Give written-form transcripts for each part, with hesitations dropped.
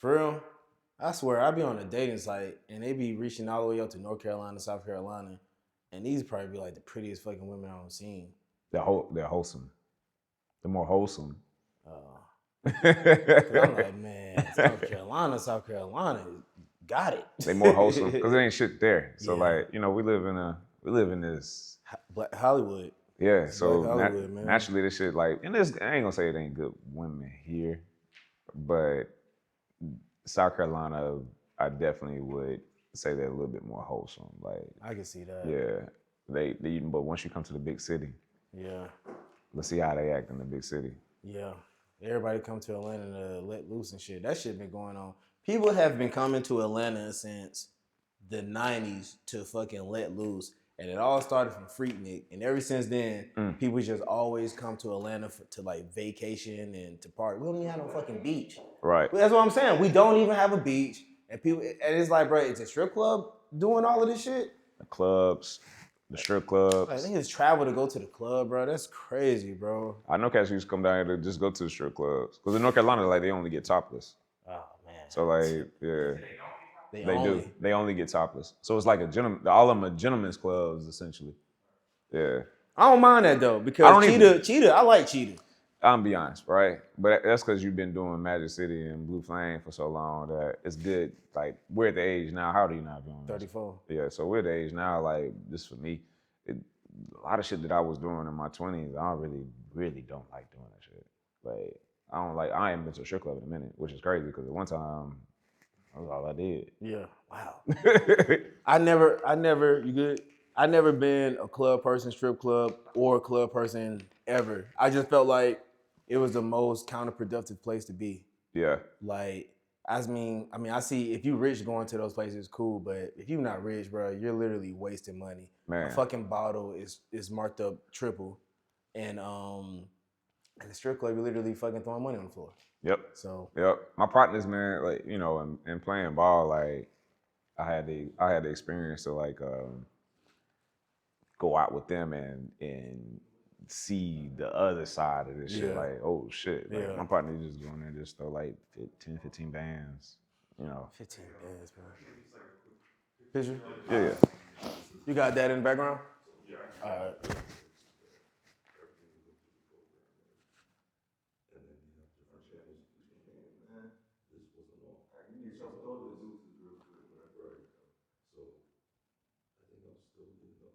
For real, I swear, I be on a dating site and they be reaching all the way up to North Carolina, South Carolina, and these probably be like the prettiest fucking women I've seen. They're wholesome. They're more wholesome. I'm like, man, South Carolina, got it. They more wholesome because there ain't shit there. So Yeah. like, we live in this Black Hollywood. Yeah, It's so Black Hollywood, man. naturally this shit like, and this I ain't gonna say it ain't good women here, but South Carolina, I definitely would say they're a little bit more wholesome. Like I can see that. Yeah, they but once you come to the big city, Yeah. let's see how they act in the big city. Yeah. Everybody come to Atlanta to let loose and shit. That shit been going on. People have been coming to Atlanta since the 90s to fucking let loose. And it all started from Freaknik. And ever since then, people just always come to Atlanta to like vacation and to party. We don't even have no fucking beach. Right. That's what I'm saying. We don't even have a beach. And it's like, bro, it's a strip club doing all of this shit. The clubs, the strip clubs. I think it's travel to go to the club, bro. That's crazy, bro. I know cats used to come down here to just go to the strip clubs. Because in North Carolina, like, they only get topless. Oh, man. So, like, yeah. They only do. They only get topless. So it's like all of them are gentlemen's clubs, essentially. Yeah. I don't mind that, though, because Cheetah, I like Cheetah. I'm gonna be honest, right? But that's because you've been doing Magic City and Blue Flame for so long that it's good. Like, we're at the age now. How old are you now, doing 34. Yeah, so we're at the age now, like, this for me. A lot of shit that I was doing in my 20s, I really don't like doing that shit. Like, I ain't been to a strip club in a minute, which is crazy because at one time, that was all I did. Yeah. Wow. I never been a club person, strip club, or a club person ever. I just felt like it was the most counterproductive place to be. Yeah. Like, I see if you rich going to those places, cool, but if you're not rich, bro, you're literally wasting money. Man. A fucking bottle is marked up triple. And the strip club, you're literally fucking throwing money on the floor. Yep. So. Yep. My partners, man, like, in playing ball, like, I had the experience to like go out with them and see the other side of this shit. Like, oh shit. Like, my partner just going there and just throw like 10, 15 bands, 15 bands, bro. Picture? Yeah. You got that in the background? Yeah. All right.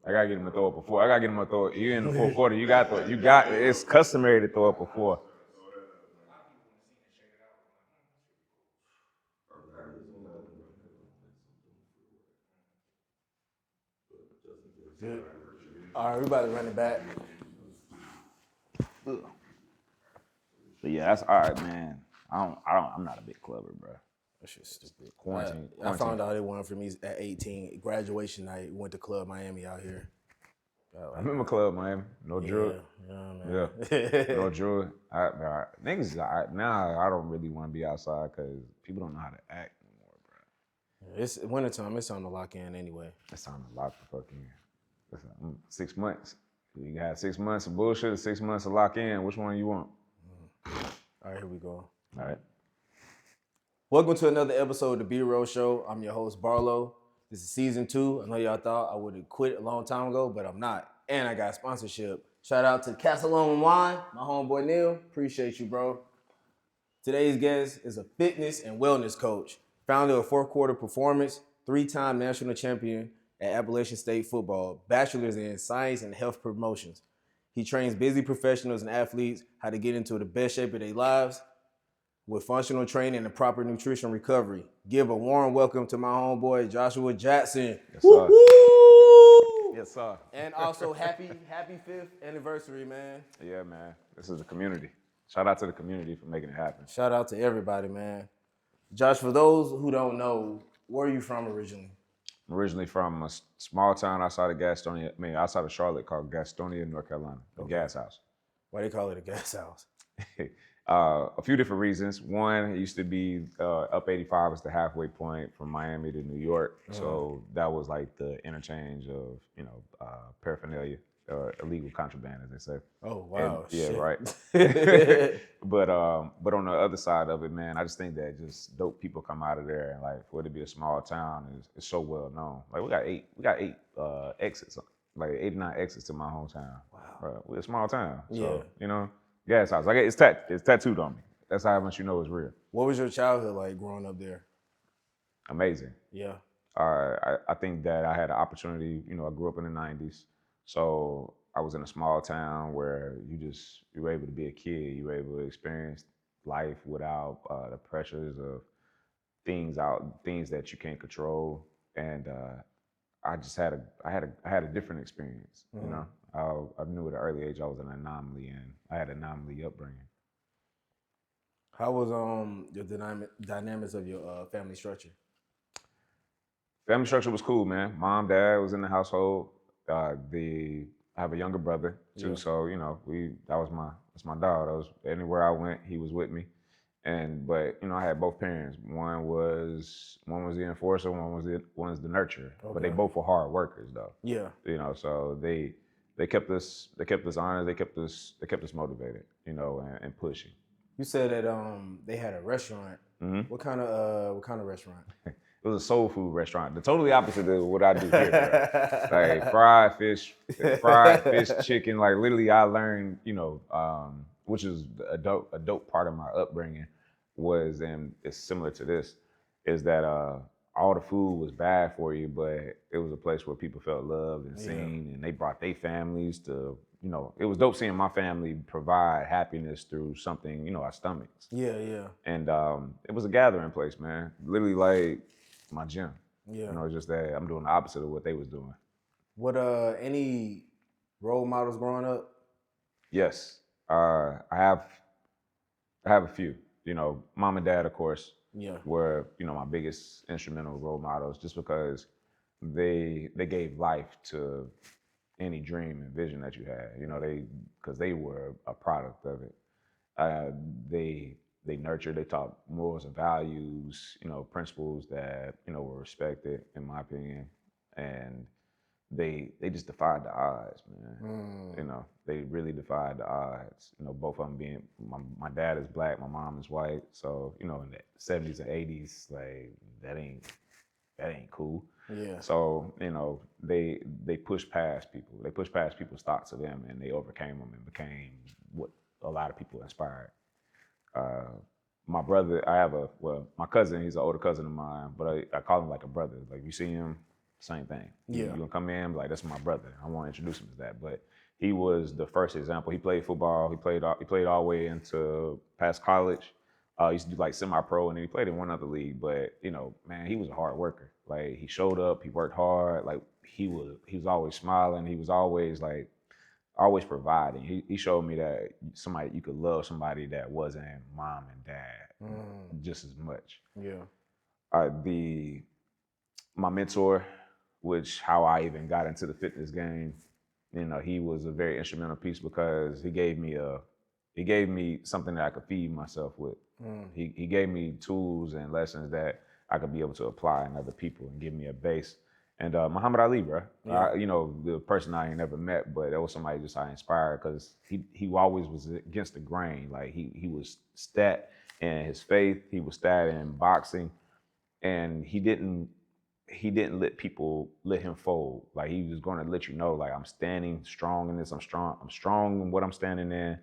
I gotta get him to throw it before. I gotta get him to throw it. You in the fourth quarter. It's customary to throw it before. Good. All right, we about to run it back. But yeah, that's all right, man. I'm not a big clubber, bro. That shit's stupid. Quarantine. I found out it wasn't for me at 18. Graduation night, went to Club Miami out here. I remember Club Miami. No drug. Yeah, man. Yeah. No drug. Niggas, now I don't really want to be outside because people don't know how to act anymore, bro. It's wintertime. It's time to lock in anyway. It's time to lock the fuck in. 6 months. You got 6 months of bullshit or 6 months to lock in. Which one you want? All right, here we go. All right. Welcome to another episode of the B-Roll Show. I'm your host, Barlow. This is season 2. I know y'all thought I would have quit a long time ago, but I'm not. And I got sponsorship. Shout out to Castle and Wine, my homeboy Neil. Appreciate you, bro. Today's guest is a fitness and wellness coach, founder of Fourth Quarter Performance, 3-time national champion at Appalachian State Football, bachelor's in science and health promotions. He trains busy professionals and athletes how to get into the best shape of their lives with functional training and proper nutrition recovery. Give a warm welcome to my homeboy, Joshua Jackson. Yes, sir. Woo-hoo! Yes, sir. And also happy 5th anniversary, man. Yeah, man. This is the community. Shout out to the community for making it happen. Shout out to everybody, man. Josh, for those who don't know, where are you from originally? I'm originally from a small town outside of Charlotte called Gastonia, North Carolina, the Gas House. Why they call it a gas house? A few different reasons. One, it used to be up 85 is the halfway point from Miami to New York. So that was like the interchange of, paraphernalia. illegal contraband, as they say. Oh And wow, yeah, shit. right. But on the other side of it, man, I just think that just dope people come out of there, and like for it to be a small town is so well known. Like we got eight exits, like 89 exits to my hometown. Wow. We're a small town, Yeah. so gas house. Like it's tattooed on me. That's how much you know it's real. What was your childhood like growing up there? Amazing. Yeah. I think that I had an opportunity. I grew up in the '90s, so I was in a small town where you were able to be a kid. You were able to experience life without the pressures of things that you can't control. And I just had a different experience. Mm-hmm. I knew at an early age I was an anomaly, and I had an anomaly upbringing. How was your dynamics of your family structure? Family structure was cool, man. Mom, dad was in the household. I have a younger brother too, Yeah. so that's my dog. That was anywhere I went, he was with me. But I had both parents. One was the enforcer, one's the nurturer. But they Okay. both were hard workers though. Yeah. So they kept us honest. They kept us motivated. And pushing. You said that they had a restaurant. Mm-hmm. What kind of restaurant? It was a soul food restaurant. The totally opposite of what I do here, bro. Like fried fish, chicken. Like literally, I learned, which is a dope part of my upbringing was, and it's similar to this, is that all the food was bad for you, but it was a place where people felt loved and seen, and they brought their families to. It was dope seeing my family provide happiness through something, our stomachs. Yeah, yeah. And it was a gathering place, man. Literally like my gym. Yeah. It's just that I'm doing the opposite of what they was doing. What any role models growing up? Yes. I have a few. Mom and dad, of course, Yeah. were, my biggest instrumental role models just because they gave life to any dream and vision that you had. Because they were a product of it. Uh, they nurtured, they taught morals and values, principles that, were respected, in my opinion. And they just defied the odds, man. They really defied the odds. Both of them being, my dad is black, my mom is white. So, in the 70s and 80s, like that ain't cool. Yeah. So, they pushed past people. They pushed past people's thoughts of them, and they overcame them and became what a lot of people inspired. My brother, my cousin, he's an older cousin of mine, but I call him like a brother. Like you see him, same thing. Yeah. You gonna come in, like that's my brother. I want to introduce him as that. But he was the first example. He played football. He played all the way into past college. He used to do like semi-pro, and then he played in one other league. But man, he was a hard worker. Like he showed up, he worked hard. Like he was always smiling. He was always providing. He showed me that you could love somebody that wasn't mom and dad just as much. Yeah. My mentor, which how I even got into the fitness game, he was a very instrumental piece because he gave me something that I could feed myself with. He gave me tools and lessons that I could be able to apply in other people and give me a base. And Muhammad Ali, bro, Yeah. the person I ain't never met, but that was somebody just I inspired because he always was against the grain. Like he was stat in his faith, he was stat in boxing, and he didn't let him fold. Like he was going to let you know, like I'm standing strong in this. I'm strong in what I'm standing in,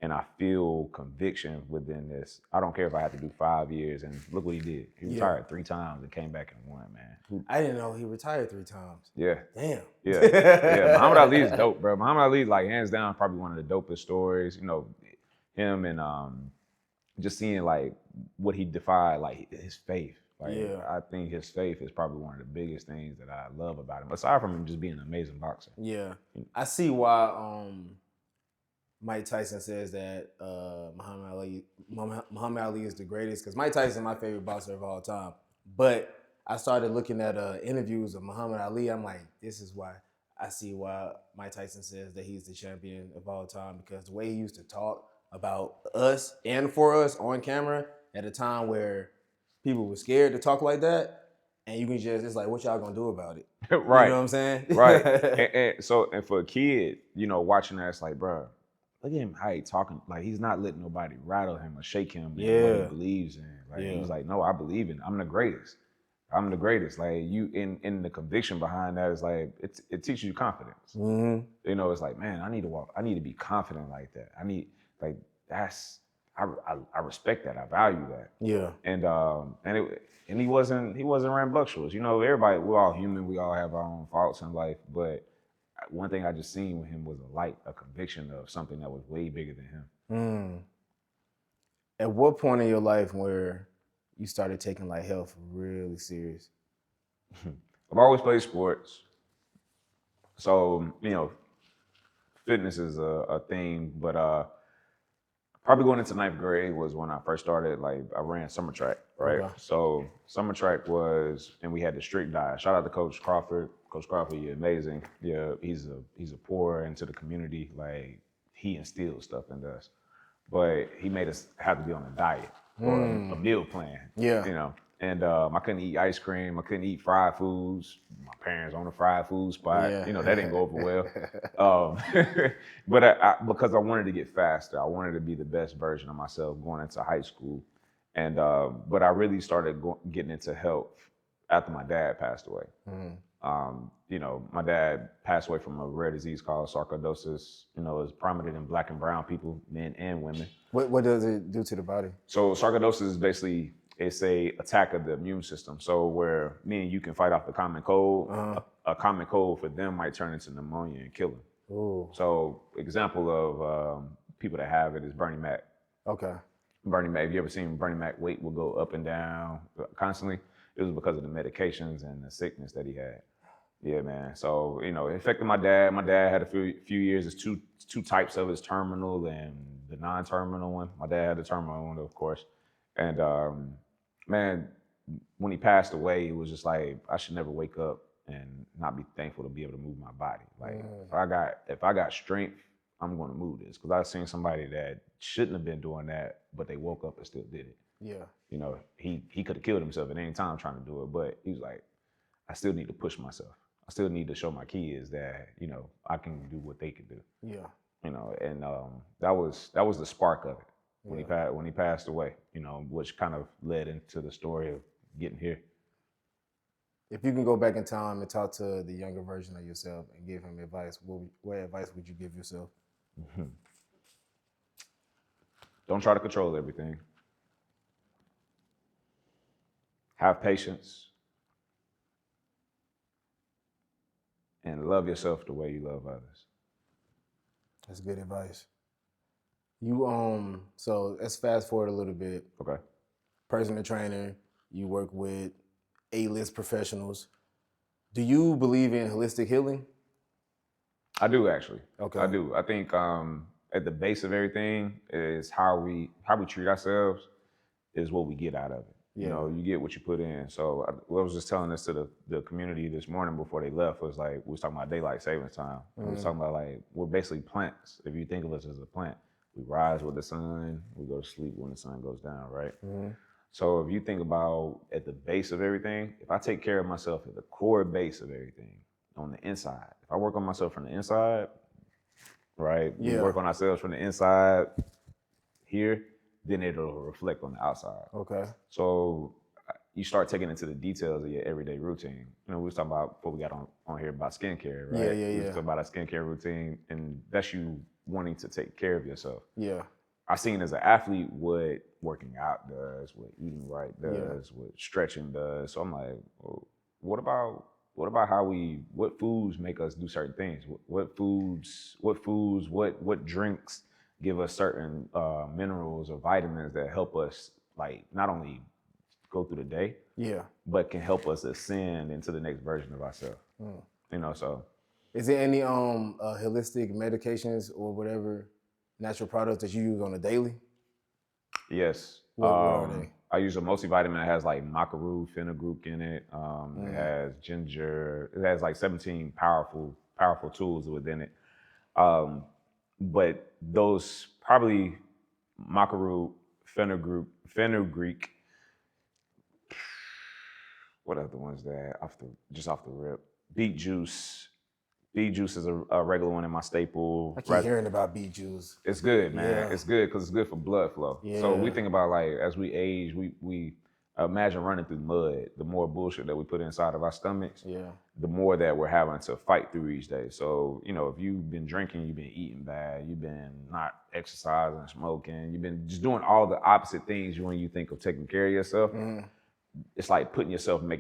and I feel conviction within this. I don't care if I have to do 5 years. And look what he did. He retired 3 times and came back and won, man. I didn't know he retired 3 times. Yeah. Damn. Yeah. Muhammad Ali is dope, bro. Muhammad Ali, like hands down, probably one of the dopest stories. Him and just seeing like what he defied, like his faith. Like, I think his faith is probably one of the biggest things that I love about him, aside from him just being an amazing boxer. Yeah. I see why Mike Tyson says that Muhammad Ali is the greatest, because Mike Tyson is my favorite boxer of all time. But I started looking at interviews of Muhammad Ali. I'm like, this is why I see why Mike Tyson says that he's the champion of all time, because the way he used to talk about us and for us on camera at a time where people were scared to talk like that, and you can just, it's like, what y'all gonna do about it? Right. You know what I'm saying? Right. And for a kid, you know, watching that, it's like, bro, look at him how he talking. Like, he's not letting nobody rattle him or shake him in what he Yeah. believes in. Like, Yeah. he's like, no, I believe in. I'm the greatest. I'm the greatest. Like, you in the conviction behind that is like, it teaches you confidence. Mm-hmm. You know, it's like, man, I need to walk. I need to be confident like that. I need, like, that's, I respect that. I value that. Yeah. And he wasn't rambunctious. You know, everybody, we're all human. We all have our own faults in life. But one thing I just seen with him was a conviction of something that was way bigger than him. Mm. At what point in your life where you started taking like health really serious? I've always played sports. So, you know, fitness is a thing, but probably going into ninth grade was when I first started. Like, I ran summer track, right? Okay. So summer track was, and we had the strict diet. Shout out to Coach Crawford. Coach Crawford, you're amazing. Yeah, he's a pour into the community. Like, he instills stuff in us, but he made us have to be on a diet or a meal plan. Yeah. You know, and I couldn't eat ice cream. I couldn't eat fried foods. My parents on the fried food spot. Yeah. You know, that didn't go over well. But because I wanted to get faster, I wanted to be the best version of myself going into high school. And but I really started getting into health after my dad passed away. You know, my dad passed away from a rare disease called sarcoidosis. You know, it's prominent in Black and brown people, men and women. What does it do to the body? So sarcoidosis is basically, it's a attack of the immune system. So where me and you can fight off the common cold, a common cold for them might turn into pneumonia and kill them. Ooh. So example of people that have it is Bernie Mac. Okay. Bernie Mac, have you ever seen Bernie Mac weight will go up and down constantly? It was because of the medications and the sickness that he had. Yeah, man. So, you know, it affected my dad. My dad had a few years. There's two types of his, terminal and the non-terminal one. My dad had the terminal one, of course. And man, when he passed away, it was just like, I should never wake up and not be thankful to be able to move my body. Like, if I got strength, I'm going to move this. Because I've seen somebody that shouldn't have been doing that, but they woke up and still did it. Yeah. You know, he could have killed himself at any time trying to do it, but he was like, I still need to push myself. I still need to show my kids that, you know, I can do what they can do. Yeah. You know, and that was the spark of it when he passed away. You know, which kind of led into the story of getting here. If you can go back in time and talk to the younger version of yourself and give him advice, what advice would you give yourself? Don't try to control everything. Have patience. And love yourself the way you love others. That's good advice. You so let's fast forward a little bit. Okay. Personal trainer, you work with A-list professionals. Do you believe in holistic healing? I do, actually. Okay. I do. I think at the base of everything is how we treat ourselves is what we get out of it. Yeah. You know, you get what you put in. So I was just telling this to the community this morning before they left. Was like, we was talking about daylight savings time. We was talking about, like, we're basically plants. If you think of us as a plant, we rise with the sun, we go to sleep when the sun goes down, right? So if you think about at the base of everything, if I take care of myself at the core base of everything on the inside, if I work on myself from the inside, right? Yeah. We work on ourselves from the inside here, then it'll reflect on the outside. Okay. So you start taking into the details of your everyday routine. You know, we was talking about before we got on here about skincare, right? Yeah. We was talking about a skincare routine, and that's you wanting to take care of yourself. Yeah. I seen as an athlete what working out does, what eating right does, what stretching does. So I'm like, well, what about what foods make us do certain things? What drinks give us certain minerals or vitamins that help us, like, not only go through the day, but can help us ascend into the next version of ourselves. You know, so. Is there any holistic medications or whatever natural products that you use on a daily? Yes. What are they? I use a multivitamin that has like macaroon fenugreek in it. It has ginger. It has like 17 powerful tools within it. But those probably macaroon fenugreek. what other ones that just off the rip? Beet juice. Beet juice is a regular one in my staple. I keep hearing about beet juice. It's good, man. Yeah. It's good because it's good for blood flow. So we Yeah. think about like as we age, we imagine running through mud. The more bullshit that we put inside of our stomachs, Yeah. the more that we're having to fight through each day. So, you know, if you've been drinking, you've been eating bad, you've been not exercising, smoking, you've been just doing all the opposite things when you think of taking care of yourself, it's like making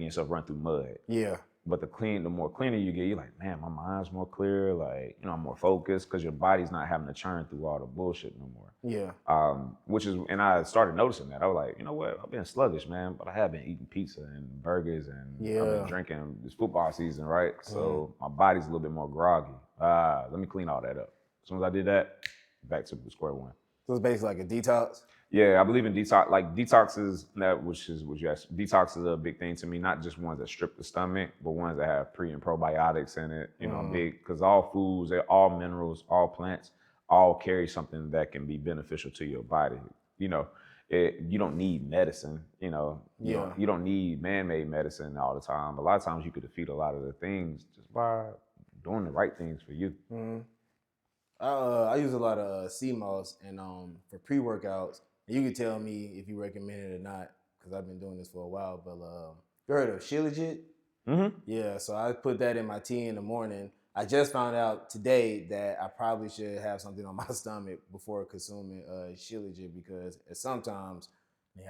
yourself run through mud. Yeah. But the more cleaner you get, you're like, man, my mind's more clear. Like, you know, I'm more focused because your body's not having to churn through all the bullshit no more. Yeah. And I started noticing that. I was like, you know what? I've been sluggish, man, but I have been eating pizza and burgers and I've been drinking. It's football season, right? So my body's a little bit more groggy. Let me clean all that up. As soon as I did that, back to the square one. So it's basically like a detox. Yeah, I believe in detox. Like detoxes, which is what you asked. Detox is a big thing to me. Not just ones that strip the stomach, but ones that have pre and probiotics in it. You know, big because all foods, they're all minerals, all plants, all carry something that can be beneficial to your body. You know, you don't need medicine. You know, you don't need man-made medicine all the time. A lot of times you could defeat a lot of the things just by doing the right things for you. I use a lot of sea moss and for pre-workouts. You can tell me if you recommend it or not, because I've been doing this for a while. But you heard of Shilajit? Yeah, so I put that in my tea in the morning. I just found out today that I probably should have something on my stomach before consuming Shilajit because sometimes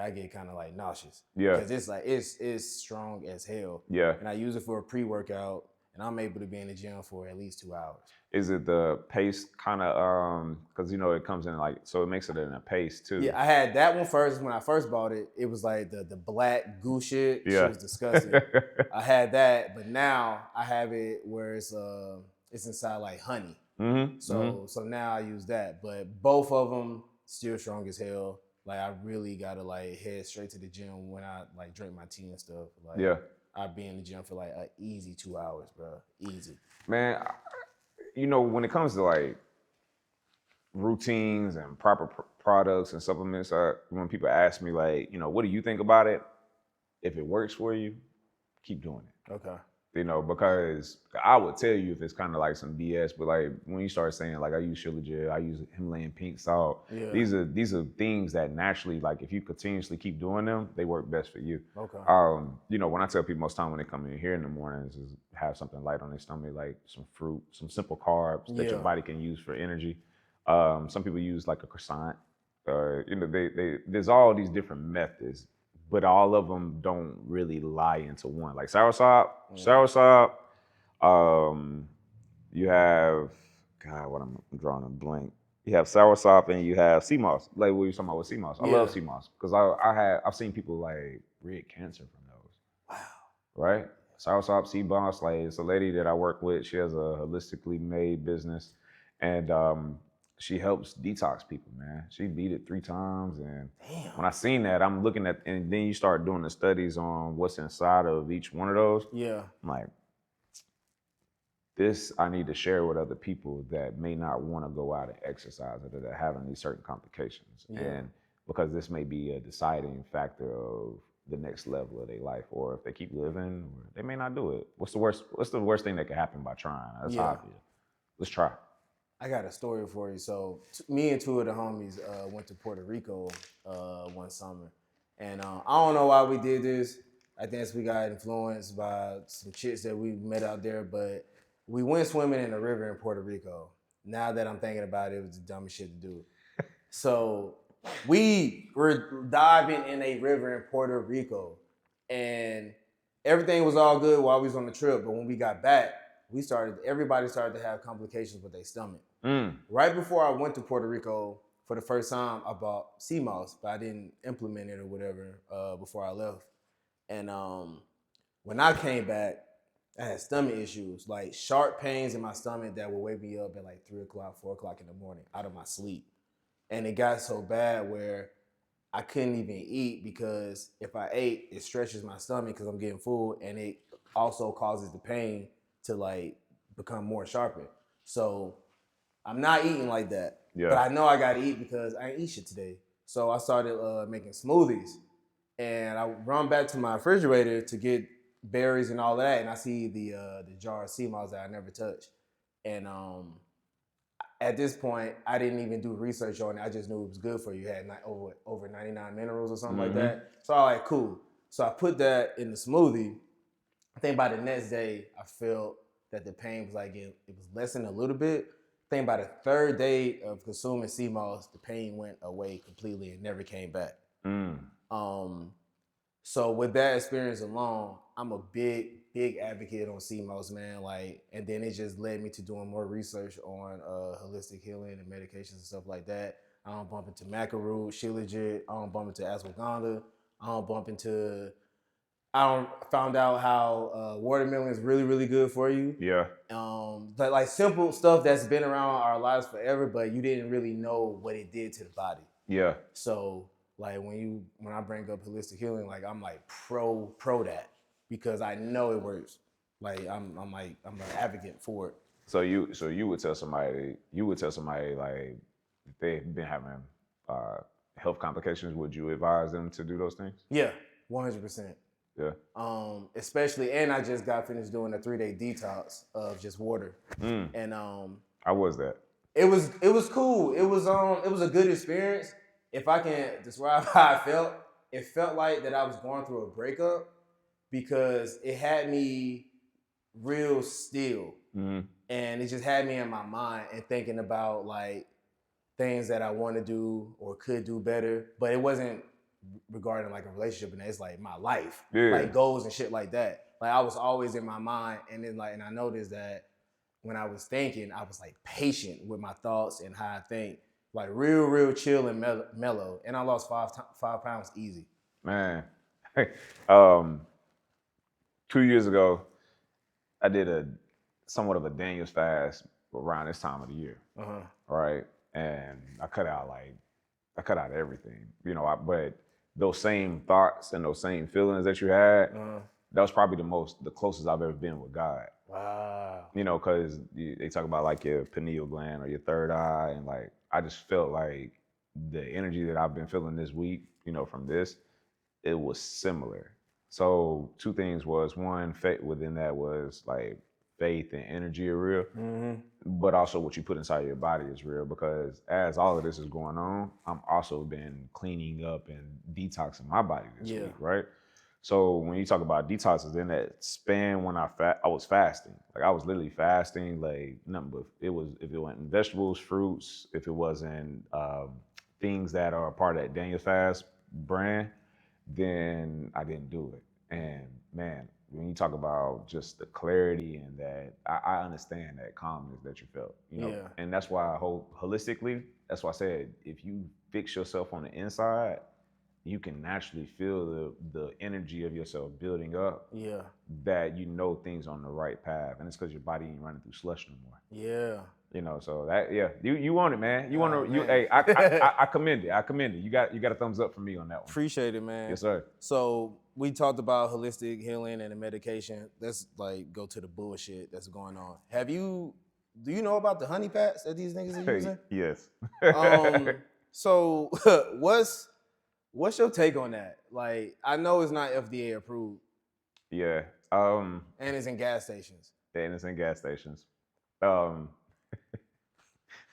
I get kind of like nauseous. Yeah. Because it's like it's strong as hell. Yeah. And I use it for a pre-workout, and I'm able to be in the gym for at least 2 hours. Is it the paste kind of, because, you know, it comes in like, so it makes it in a paste too. Yeah, I had that one first. When I first bought it, it was like the black goo shit. Yeah. Shit was disgusting. I had that, but now I have it where it's inside like honey. So now I use that. But both of them still strong as hell. Like I really gotta like head straight to the gym when I like drink my tea and stuff. Like I'd be in the gym for like an easy 2 hours, bro. Easy. Man, you know, when it comes to like routines and proper products and supplements, when people ask me like, you know, what do you think about it? If it works for you, keep doing it. Okay. You know, because I would tell you if it's kind of like some BS, but like when you start saying like I use Shilajit, I use Himalayan pink salt. Yeah. These are things that naturally, like if you continuously keep doing them, they work best for you. Okay. You know, when I tell people most time when they come in here in the mornings is have something light on their stomach, like some fruit, some simple carbs that your body can use for energy. Some people use like a croissant. You know, there's all these different methods, but all of them don't really lie into one. Like soursop, you have, God, what I'm drawing a blank. You have soursop and you have sea moss. Like what you're talking about with sea moss. I love sea moss because I've seen people like rid cancer from those. Wow. Right? Soursop, sea moss, like it's a lady that I work with. She has a holistically made business, and she helps detox people, man. She beat it 3 times. And when I seen that, I'm looking at, and then you start doing the studies on what's inside of each one of those. Yeah. I'm like, this I need to share with other people that may not want to go out and exercise or that are having these certain complications. Yeah. And because this may be a deciding factor of the next level of their life, or if they keep living, or they may not do it. What's the worst thing that could happen by trying? That's how I feel. Let's try. I got a story for you. So me and 2 of the homies went to Puerto Rico one summer. And I don't know why we did this. I think we got influenced by some chicks that we met out there, but we went swimming in a river in Puerto Rico. Now that I'm thinking about it, it was the dumbest shit to do. So we were diving in a river in Puerto Rico, and everything was all good while we was on the trip. But when we got back, everybody started to have complications with their stomach. Right before I went to Puerto Rico for the first time, I bought sea moss, but I didn't implement it or whatever before I left. And when I came back, I had stomach issues, like sharp pains in my stomach that would wake me up at like 3 o'clock, 4 o'clock in the morning out of my sleep. And it got so bad where I couldn't even eat because if I ate, it stretches my stomach because I'm getting full, and it also causes the pain to like become more sharpened. So I'm not eating like that. Yeah. But I know I gotta eat because I ain't eat shit today. So I started making smoothies, and I run back to my refrigerator to get berries and all of that, and I see the jar of sea moss that I never touched, and at this point, I didn't even do research on it. I just knew it was good for you. It had over 99 minerals or something like that. So I was like, cool. So I put that in the smoothie. I think by the next day, I felt that the pain was like it was lessened a little bit. I think by the third day of consuming sea moss, the pain went away completely and never came back. So with that experience alone, I'm a big advocate on sea moss, man. Like, and then it just led me to doing more research on holistic healing and medications and stuff like that. I don't bump into maca root, shilajit. I don't bump into ashwagandha. I don't bump into. I don't found out how watermelon is really good for you. Yeah. But like simple stuff that's been around our lives forever, but you didn't really know what it did to the body. Yeah. So like when I bring up holistic healing, like I'm like pro that because I know it works. Like I'm an advocate for it. So you would tell somebody like if they've been having health complications, would you advise them to do those things? Yeah, 100%. Yeah. Especially, and I just got finished doing a 3-day detox of just water, and How was that? it was cool. It was a good experience. If I can describe how I felt, it felt like that I was going through a breakup because it had me real still, and it just had me in my mind and thinking about like things that I want to do or could do better, but it wasn't regarding like a relationship, and it's like my life, like goals and shit like that. Like I was always in my mind, and then and I noticed that when I was thinking, I was like patient with my thoughts and how I think, like real chill and mellow. And I lost 5 pounds easy. Man, 2 years ago, I did somewhat of a Daniel's fast around this time of the year, right? And I cut out everything, but those same thoughts and those same feelings that you had, that was probably the closest I've ever been with God. Wow. Because they talk about like your pineal gland or your third eye, and like I just felt like the energy that I've been feeling this week, from this, it was similar. So 2 things was, one, within that was like faith and energy are real, but also what you put inside your body is real, because as all of this is going on, I'm also been cleaning up and detoxing my body this week, right? So when you talk about detoxes, in that span when I was fasting, like I was literally fasting, like nothing but if it wasn't vegetables, fruits, if it wasn't things that are a part of that Daniel Fast brand, then I didn't do it. And man, when you talk about just the clarity and that, I understand that calmness that you felt, and that's why holistically, that's why I said, if you fix yourself on the inside, you can naturally feel the energy of yourself building up. Yeah. That things on the right path, and it's because your body ain't running through slush no more. Yeah. So that you want it, man. You want to hey, I commend it. I commend it. You got a thumbs up from me on that one. Appreciate it, man. Yes, sir. So we talked about holistic healing and the medication. Let's like go to the bullshit that's going on. Do you know about the honey packs that these niggas are using? Yes. So what's your take on that? Like, I know it's not FDA approved. Yeah. And it's in gas stations. And it's in gas stations.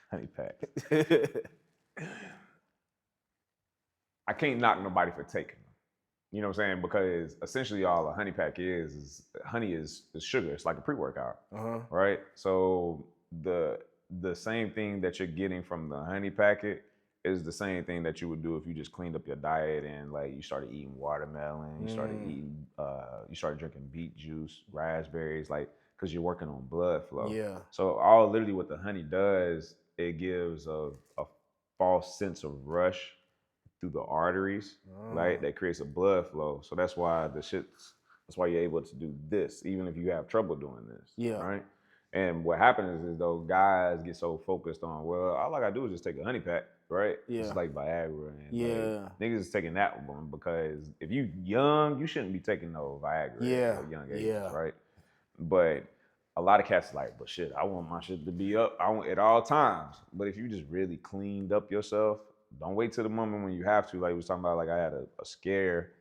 Honey pack. I can't knock nobody for taking them. You know what I'm saying? Because essentially all a honey pack is honey is sugar. It's like a pre-workout, right? So the same thing that you're getting from the honey packet is the same thing that you would do if you just cleaned up your diet and like you started eating watermelon, you started drinking beet juice, raspberries, like, because you're working on blood flow. Yeah. So all literally what the honey does, it gives a false sense of rush through the arteries, right? That creates a blood flow. So that's why that's why you're able to do this, even if you have trouble doing this. Yeah. Right. And what happens is though, guys get so focused on, well, all I gotta do is just take a honey pack, right? Yeah. It's like Viagra, and like, niggas is taking that one because if you young, you shouldn't be taking no Viagra at a young age, right? But a lot of cats are like, but shit, I want my shit to be up. I want at all times. But if you just really cleaned up yourself, don't wait till the moment when you have to. Like we was talking about, like I had a scare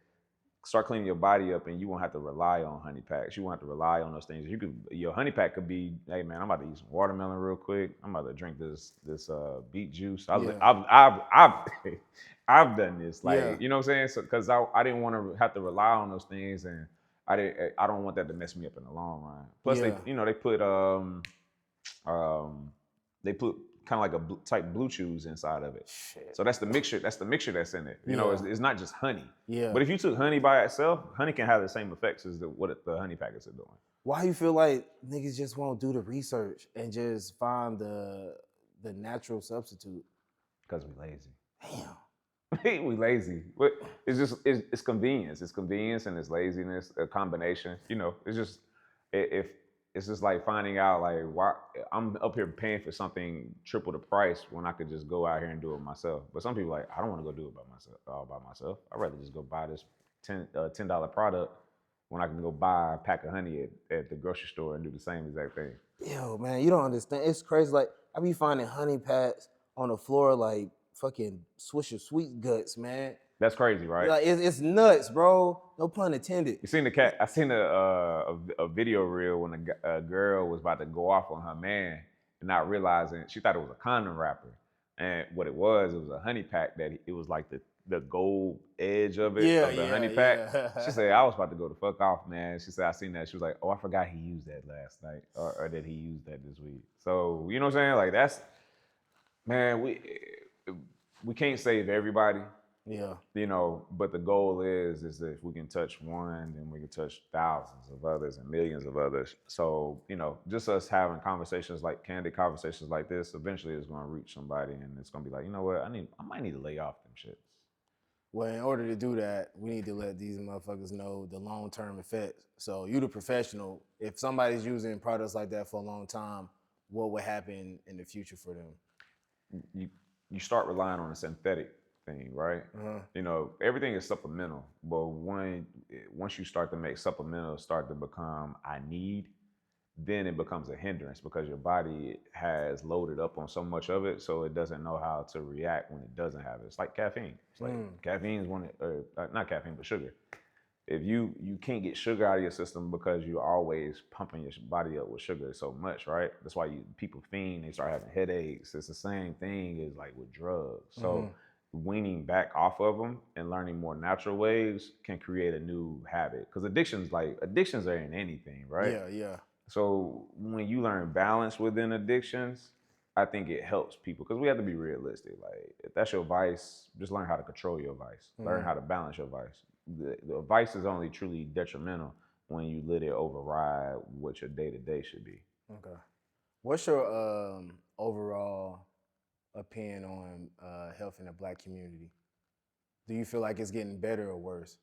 start cleaning your body up, and you won't have to rely on honey packs. You won't have to rely on those things. Your honey pack could be, hey man, I'm about to eat some watermelon real quick. I'm about to drink this beet juice. Yeah. I've done this, Yeah. like, you know what I'm saying? So because I didn't want to have to rely on those things, and I don't want that to mess me up in the long run. Plus Yeah. they put kind of like type blue chews inside of it. Shit. So that's the mixture. That's the mixture that's in it. You know, Yeah. it's not just honey. Yeah. But if you took honey by itself, honey can have the same effects as what the honey packets are doing. Why you feel like niggas just won't do the research and just find the natural substitute? Because we lazy. Damn. We lazy. But it's convenience. It's convenience and it's laziness, a combination. You know, it's just if it's just like finding out like why I'm up here paying for something triple the price when I could just go out here and do it myself. But some people like, I don't want to go do it by myself all by myself. I'd rather just go buy this $10 product when I can go buy a pack of honey at the grocery store and do the same exact thing. Yo, man, you don't understand. It's crazy. Like, I be finding honey packs on the floor like fucking Swisher Sweet Guts, man. That's crazy, right? Like, it's nuts, bro. No pun intended. You seen the cat? I seen a video reel when a girl was about to go off on her man and not realizing she thought it was a condom wrapper, and what it was a honey pack that it was like the gold edge of it of the honey pack. Yeah. She said, I was about to go the fuck off, man. She said, I seen that. She was like, oh, I forgot he used that last night or that he used that this week. So you know what I'm saying? Like that's, man, we can't save everybody. Yeah. You know, but the goal is that if we can touch one, then we can touch thousands of others and millions of others. So, you know, just us having conversations like candid conversations like this, eventually it's going to reach somebody and it's going to be like, you know what, I might need to lay off them shits. Well, in order to do that, we need to let these motherfuckers know the long-term effects. So you the professional. If somebody's using products like that for a long time, what would happen in the future for them? You start relying on a synthetic thing, right? Uh-huh. You know, everything is supplemental, but once you start to make supplementals start to become I need, then it becomes a hindrance because your body has loaded up on so much of it, so it doesn't know how to react when it doesn't have it. It's like caffeine. It's like caffeine is not caffeine, but sugar. If you can't get sugar out of your system because you're always pumping your body up with sugar so much, right? That's why people fiend, they start having headaches. It's the same thing as like with drugs. So weaning back off of them and learning more natural ways can create a new habit. Because addictions are in anything, right? Yeah. So when you learn balance within addictions, I think it helps people because we have to be realistic. Like if that's your vice, just learn how to control your vice. Learn how to balance your vice. The vice is only truly detrimental when you let it override what your day-to-day should be. Okay. What's your overall opinion on health in the Black community? Do you feel like it's getting better or worse?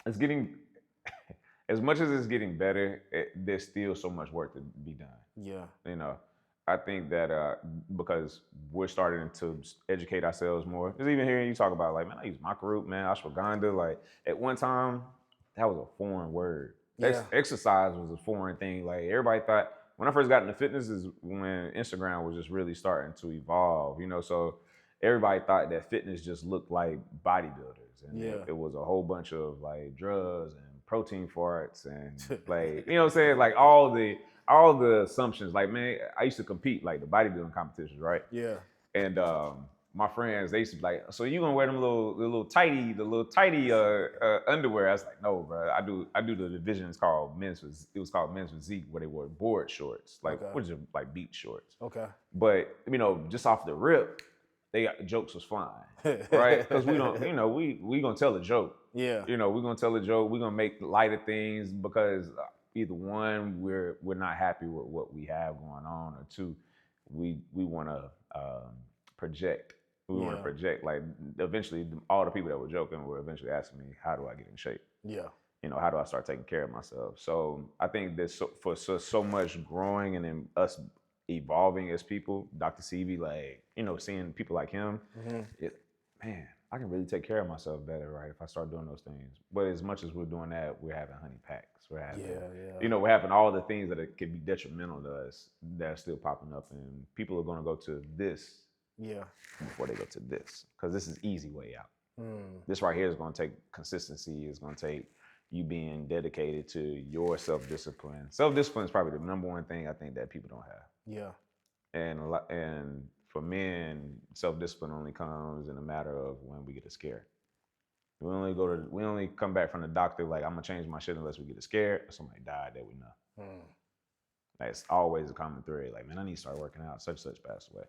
It's getting, as much as it's getting better, there's still so much work to be done. Yeah. You know, I think that because we're starting to educate ourselves more. Just even hearing you talk about like, man, I use macaroot, man, ashwagandha. Like at one time, that was a foreign word. Yeah. Exercise was a foreign thing. Like everybody thought, when I first got into fitness is when Instagram was just really starting to evolve, you know, so everybody thought that fitness just looked like bodybuilders and it was a whole bunch of like drugs and protein farts and like, you know what I'm saying? Like all the assumptions, like, man, I used to compete like the bodybuilding competitions, right? Yeah. And my friends, they used to be like, so you gonna wear them the little tighty underwear? I was like, no, bro. I do the division. It was called men's physique, where they wore board shorts, like which is like beach shorts. Okay. But you know, just off the rip, the jokes was flying, right? Because we don't, you know, we gonna tell a joke. Yeah. You know, we're gonna tell a joke. We're gonna make light of things because either one, we're not happy with what we have going on, or two, we want to project. We want to project. Like eventually, all the people that were joking were eventually asking me, "How do I get in shape?" Yeah. You know, how do I start taking care of myself? So I think there's so much growing and then us evolving as people. Dr. CB, like, you know, seeing people like him, man, I can really take care of myself better, right? If I start doing those things. But as much as we're doing that, we're having honey packs. We're having, you know, we're having all the things that could be detrimental to us that are still popping up, and people are going to go to this before they go to this, because this is easy way out. This right here is going to take consistency. It's going to take you being dedicated to your self-discipline. Self-discipline is probably the number one thing I think that people don't have. Yeah. And for men, self-discipline only comes in a matter of when we get a scare. We only come back from the doctor like, I'm gonna change my shit unless we get a scare or somebody died that we know. That's always a common thread. Like, man, I need to start working out. Such passed away.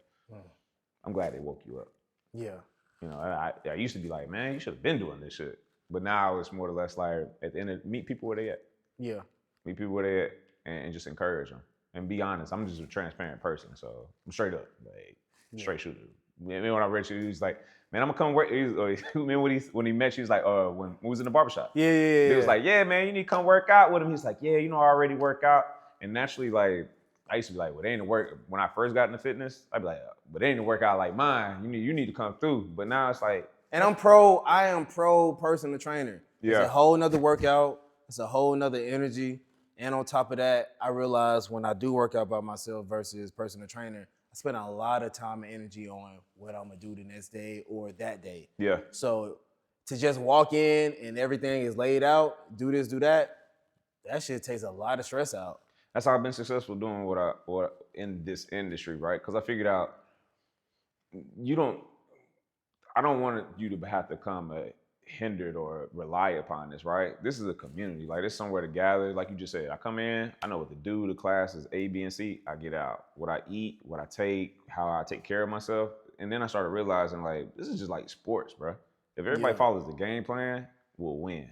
I'm glad they woke you up. Yeah. You know, I used to be like, man, you should have been doing this shit. But now it's more or less like, at the end of meet people where they at. Yeah. Meet people where they at and just encourage them. And be honest, I'm just a transparent person, so I'm straight up, like straight shooter. When I read you, he was like, man, I'm gonna come work. Remember when he met you, he was like, when we was in the barbershop. Yeah. He was like, yeah, man, you need to come work out with him. He's like, yeah, you know, I already work out. And naturally, like, I used to be like, well, they ain't to work. When I first got into fitness, I'd be like, but they ain't to work out like mine. You need to come through. But now it's like, and I am pro personal trainer. Yeah. It's a whole nother workout. It's a whole nother energy. And on top of that, I realized when I do work out by myself versus personal trainer, I spend a lot of time and energy on what I'm gonna do the next day or that day. Yeah. So to just walk in and everything is laid out, do this, do that shit takes a lot of stress out. That's how I've been successful doing what in this industry, right? Because I figured out I don't want you to have to come hindered or rely upon this, right? This is a community. Like, there's somewhere to gather. Like you just said, I come in, I know what to do. The class is A, B, and C. I get out. What I eat, what I take, how I take care of myself. And then I started realizing, like, this is just like sports, bro. If everybody follows the game plan, we'll win.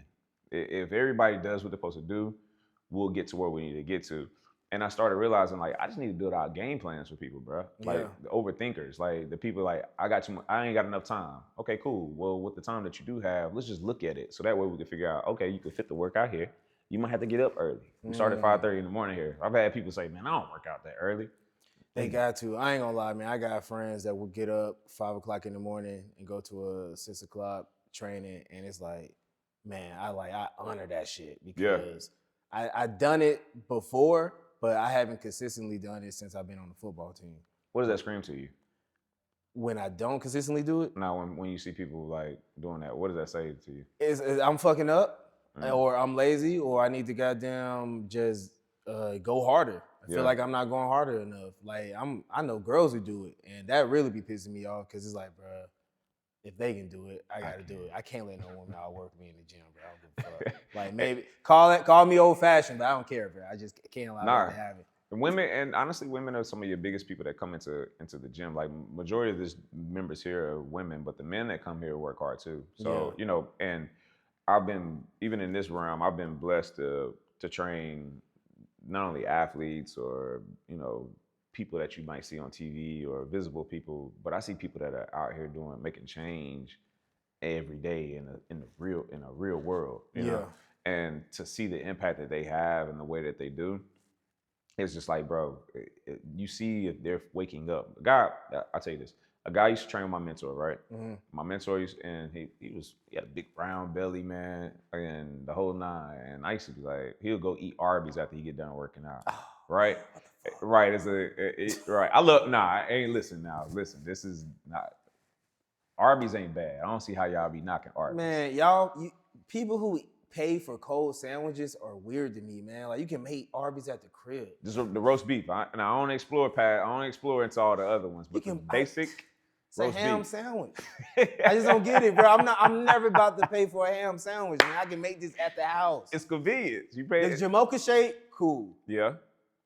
If everybody does what they're supposed to do, we'll get to where we need to get to. And I started realizing, like, I just need to build out game plans for people, bro. Like, the overthinkers, like the people like, I ain't got enough time. Okay, cool. Well, with the time that you do have, let's just look at it. So that way we can figure out, okay, you can fit the workout here. You might have to get up early. We start at 5:30 in the morning here. I've had people say, man, I don't work out that early. They got to. I ain't gonna lie, man. I got friends that will get up 5 o'clock in the morning and go to a 6 o'clock training. And it's like, man, I honor that shit because I done it before, but I haven't consistently done it since I've been on the football team. What does that scream to you? When I don't consistently do it? Now, when you see people like doing that, what does that say to you? Is I'm fucking up, or I'm lazy, or I need to goddamn just go harder. I feel like I'm not going harder enough. Like, I know girls who do it, and that really be pissing me off because it's like, bro, if they can do it, I gotta do it. I can't let no woman outwork me in the gym, bro. I don't give a fuck. Like, maybe call me old fashioned, but I don't care, bro. I just can't allow that to happen. Women, and honestly, women are some of your biggest people that come into the gym. Like, majority of the members here are women, but the men that come here work hard too. So you know, and I've been, even in this realm, I've been blessed to train not only athletes or, you know, people that you might see on TV or visible people, but I see people that are out here making change every day in a real world, you know? And to see the impact that they have and the way that they do, it's just like, bro, you see if they're waking up. A guy, I'll tell you this, a guy used to train with my mentor, right? My mentor he had a big round belly, man, and the whole nine. And I used to be like, he'll go eat Arby's after he get done working out, right? Right, Listen, this is not, Arby's ain't bad. I don't see how y'all be knocking Arby's. Man, people who pay for cold sandwiches are weird to me, man. Like, you can make Arby's at the crib. Just the roast beef. I don't explore into all the other ones, but the basic. It's a ham sandwich. I just don't get it, bro. I'm never about to pay for a ham sandwich, man. I can make this at the house. It's convenience. You pay the Jamocha shake, cool. Yeah.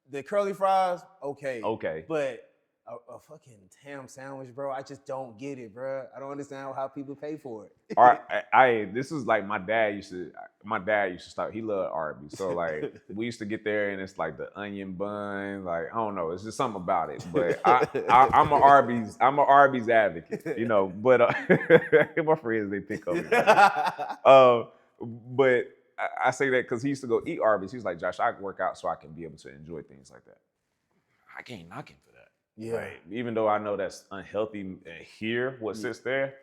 The curly fries, okay. Okay. But a fucking ham sandwich, bro, I just don't get it, bro. I don't understand how people pay for it. All right, this is like my dad used to start, he loved Arby's. So like we used to get there and it's like the onion bun, like, I don't know, it's just something about it. But I'm an Arby's advocate, you know, but my friends, they pick on me. But I say that because he used to go eat Arby's. He was like, Josh, I work out so I can be able to enjoy things like that. I can't knock him for that. Yeah. Like, even though I know that's unhealthy here, what sits there,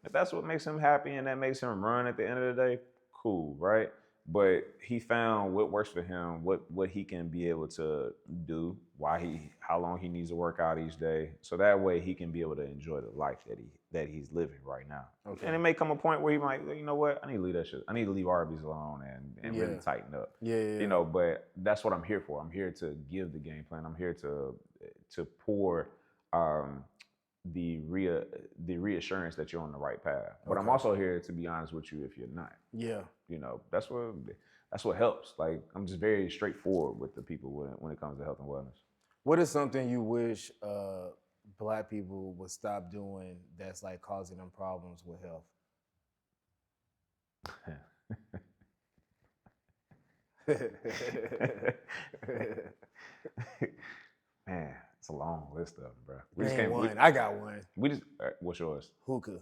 if that's what makes him happy and that makes him run at the end of the day, cool, right? But he found what works for him, what he can be able to do, how long he needs to work out each day, so that way he can be able to enjoy the life that he's living right now. Okay. And it may come a point where he might, you know what, I need to leave that shit. I need to leave Arby's alone and really tighten up. Yeah. You know, but that's what I'm here for. I'm here to give the game plan. I'm here to pour the reassurance that you're on the right path. But I'm also here to be honest with you if you're not. Yeah. You know, that's what helps. Like, I'm just very straightforward with the people when it comes to health and wellness. What is something you wish Black people would stop doing that's like causing them problems with health? Man, it's a long list of them, bro. I got one. What's yours? Hookah.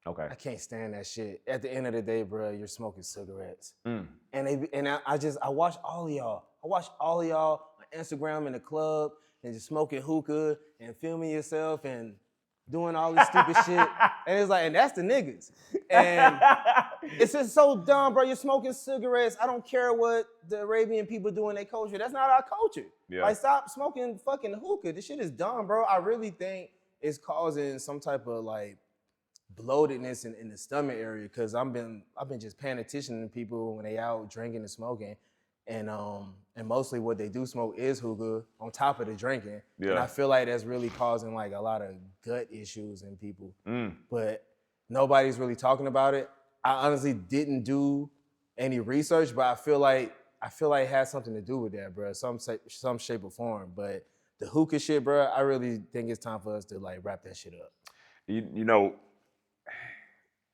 Okay. I can't stand that shit. At the end of the day, bro, you're smoking cigarettes. Mm. I watch all of y'all. I watch all of y'all on Instagram in the club and just smoking hookah and filming yourself and doing all this stupid shit. And it's like, and that's the niggas. And it's just so dumb, bro. You're smoking cigarettes. I don't care what the Arabian people do in their culture. That's not our culture. Yeah. Like, stop smoking fucking hookah. This shit is dumb, bro. I really think it's causing some type of like bloatedness in the stomach area, because I've been just paying attention to people when they out drinking and smoking, and mostly what they do smoke is hookah on top of the drinking. Yeah. And I feel like that's really causing like a lot of gut issues in people. Mm. But nobody's really talking about it. I honestly didn't do any research, but I feel like it has something to do with that, bro. Some shape or form. But the hookah shit, bro, I really think it's time for us to like wrap that shit up. You know,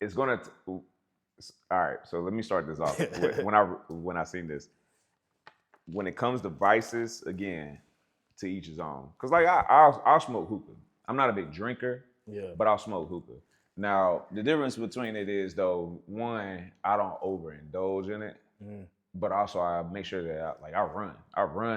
it's gonna. All right, so let me start this off. When I seen this, when it comes to vices, again, to each his own. Cause like I'll smoke hookah. I'm not a big drinker, but I'll smoke hookah. Now the difference between it is though, one, I don't overindulge in it, but also I make sure that I run.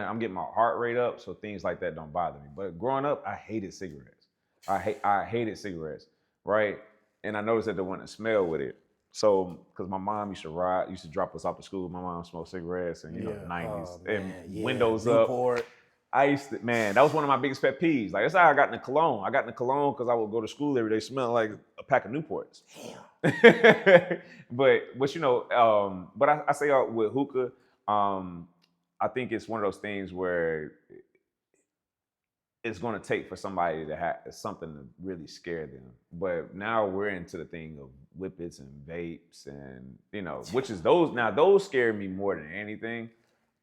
I'm getting my heart rate up, so things like that don't bother me. But growing up, I hated cigarettes. I hated cigarettes, right? And I noticed that there wasn't a smell with it. So, because my mom used to drop us off to school. My mom smoked cigarettes, and the 90s, and windows Newport. up. That was one of my biggest pet peeves. Like, that's how I got into cologne. I got into cologne because I would go to school every day smelling like a pack of Newports. Damn. but I say with hookah, I think it's one of those things where it's going to take for somebody to have something to really scare them. But now we're into the thing of whippets and vapes, and which is those scare me more than anything.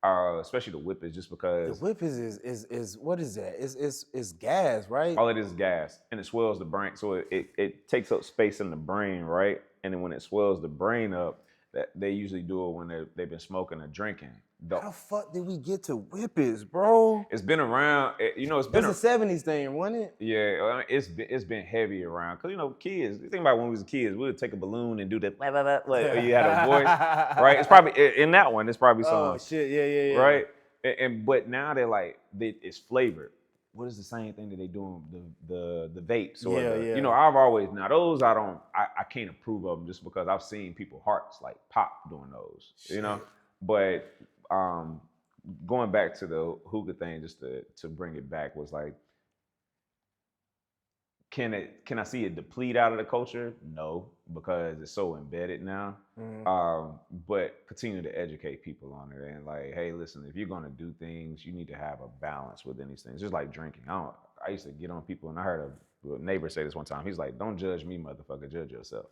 Especially the whippets, just because the whippets is what is that? It's gas, right? All it is gas, and it swells the brain, so it takes up space in the brain, right? And then when it swells the brain up, that they usually do it when they've been smoking or drinking. How the fuck did we get to whippets, bro? It's been around. It's been a 70s thing, wasn't it? Yeah, it's been heavy around. Cause kids. Think about when we was kids, we would take a balloon and do that. Like you had a voice, right? It's probably in that one. It's probably some. Oh shit, yeah. Right, but now it's flavored. What is the same thing that they do the vapes? Or I've always those I can't approve of them just because I've seen people hearts like pop doing those. Shit. But going back to the hookah thing, just to bring it back, was like, can I see it deplete out of the culture? No, because it's so embedded now. Mm-hmm. But continue to educate people on it, and like, hey, listen, if you're gonna do things, you need to have a balance within these things. Just like drinking, I used to get on people, and I heard a neighbor say this one time. He's like, "Don't judge me, motherfucker. Judge yourself."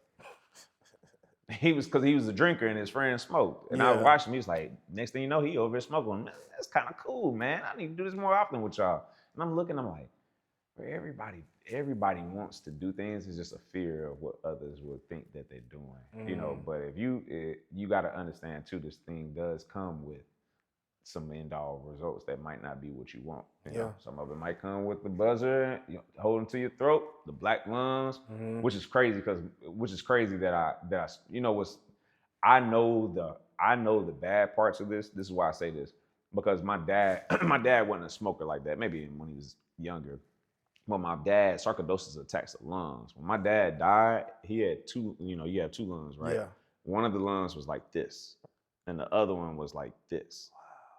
Because he was a drinker and his friend smoked. And I watched him, he was like, next thing you know, he over here smoking. Man, that's kind of cool, man. I need to do this more often with y'all. And I'm looking, I'm like, everybody wants to do things. It's just a fear of what others will think that they're doing. But if you got to understand too, this thing does come with some end-all results that might not be what you want. Some of it might come with the buzzer, holding to your throat, the black lungs, which is crazy that I know the bad parts of this. This is why I say this, because my dad wasn't a smoker like that. Maybe when he was younger, but my dad, sarcoidosis attacks the lungs. When my dad died, he had two. You have two lungs, right? Yeah. One of the lungs was like this. and the other one was like this,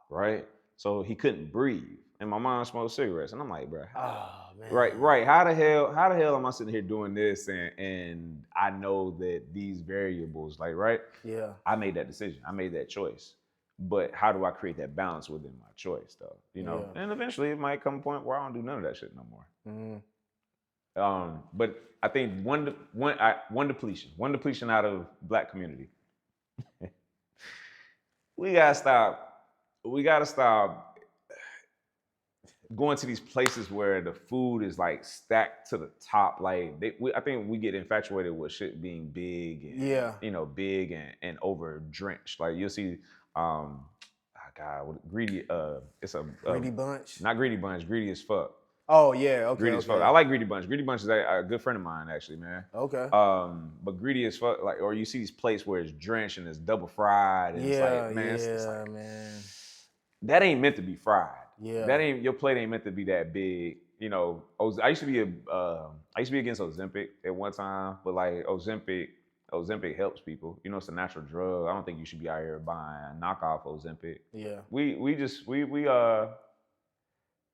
right? So he couldn't breathe. And my mom smoked cigarettes, and I'm like, bro, Oh man. right. How the hell am I sitting here doing this? And I know that these variables, like, right? Yeah. I made that decision. I made that choice. But how do I create that balance within my choice, though? You know, Yeah. and eventually it might come a point where I don't do none of that shit no more. Mm-hmm. But I think one depletion out of Black community. we gotta stop. We gotta stop going to these places where the food is like stacked to the top. Like I think we get infatuated with shit being big and Yeah. big and over drenched. Like you'll see, God, greedy. It's a Greedy bunch. not greedy bunch. Greedy as fuck. Oh yeah. Okay. Greedy as fuck. I like Greedy Bunch. Greedy Bunch is a good friend of mine, actually, man. Okay. But Greedy as fuck, like, or you see these plates where it's drenched and it's double fried, and it's like, man, it's like, man. that ain't meant to be fried. Yeah. That ain't your plate ain't meant to be that big. You know, I used to be against Ozempic at one time, but like Ozempic helps people. You know, it's a natural drug. I don't think you should be out here buying knockoff Ozempic. Yeah. We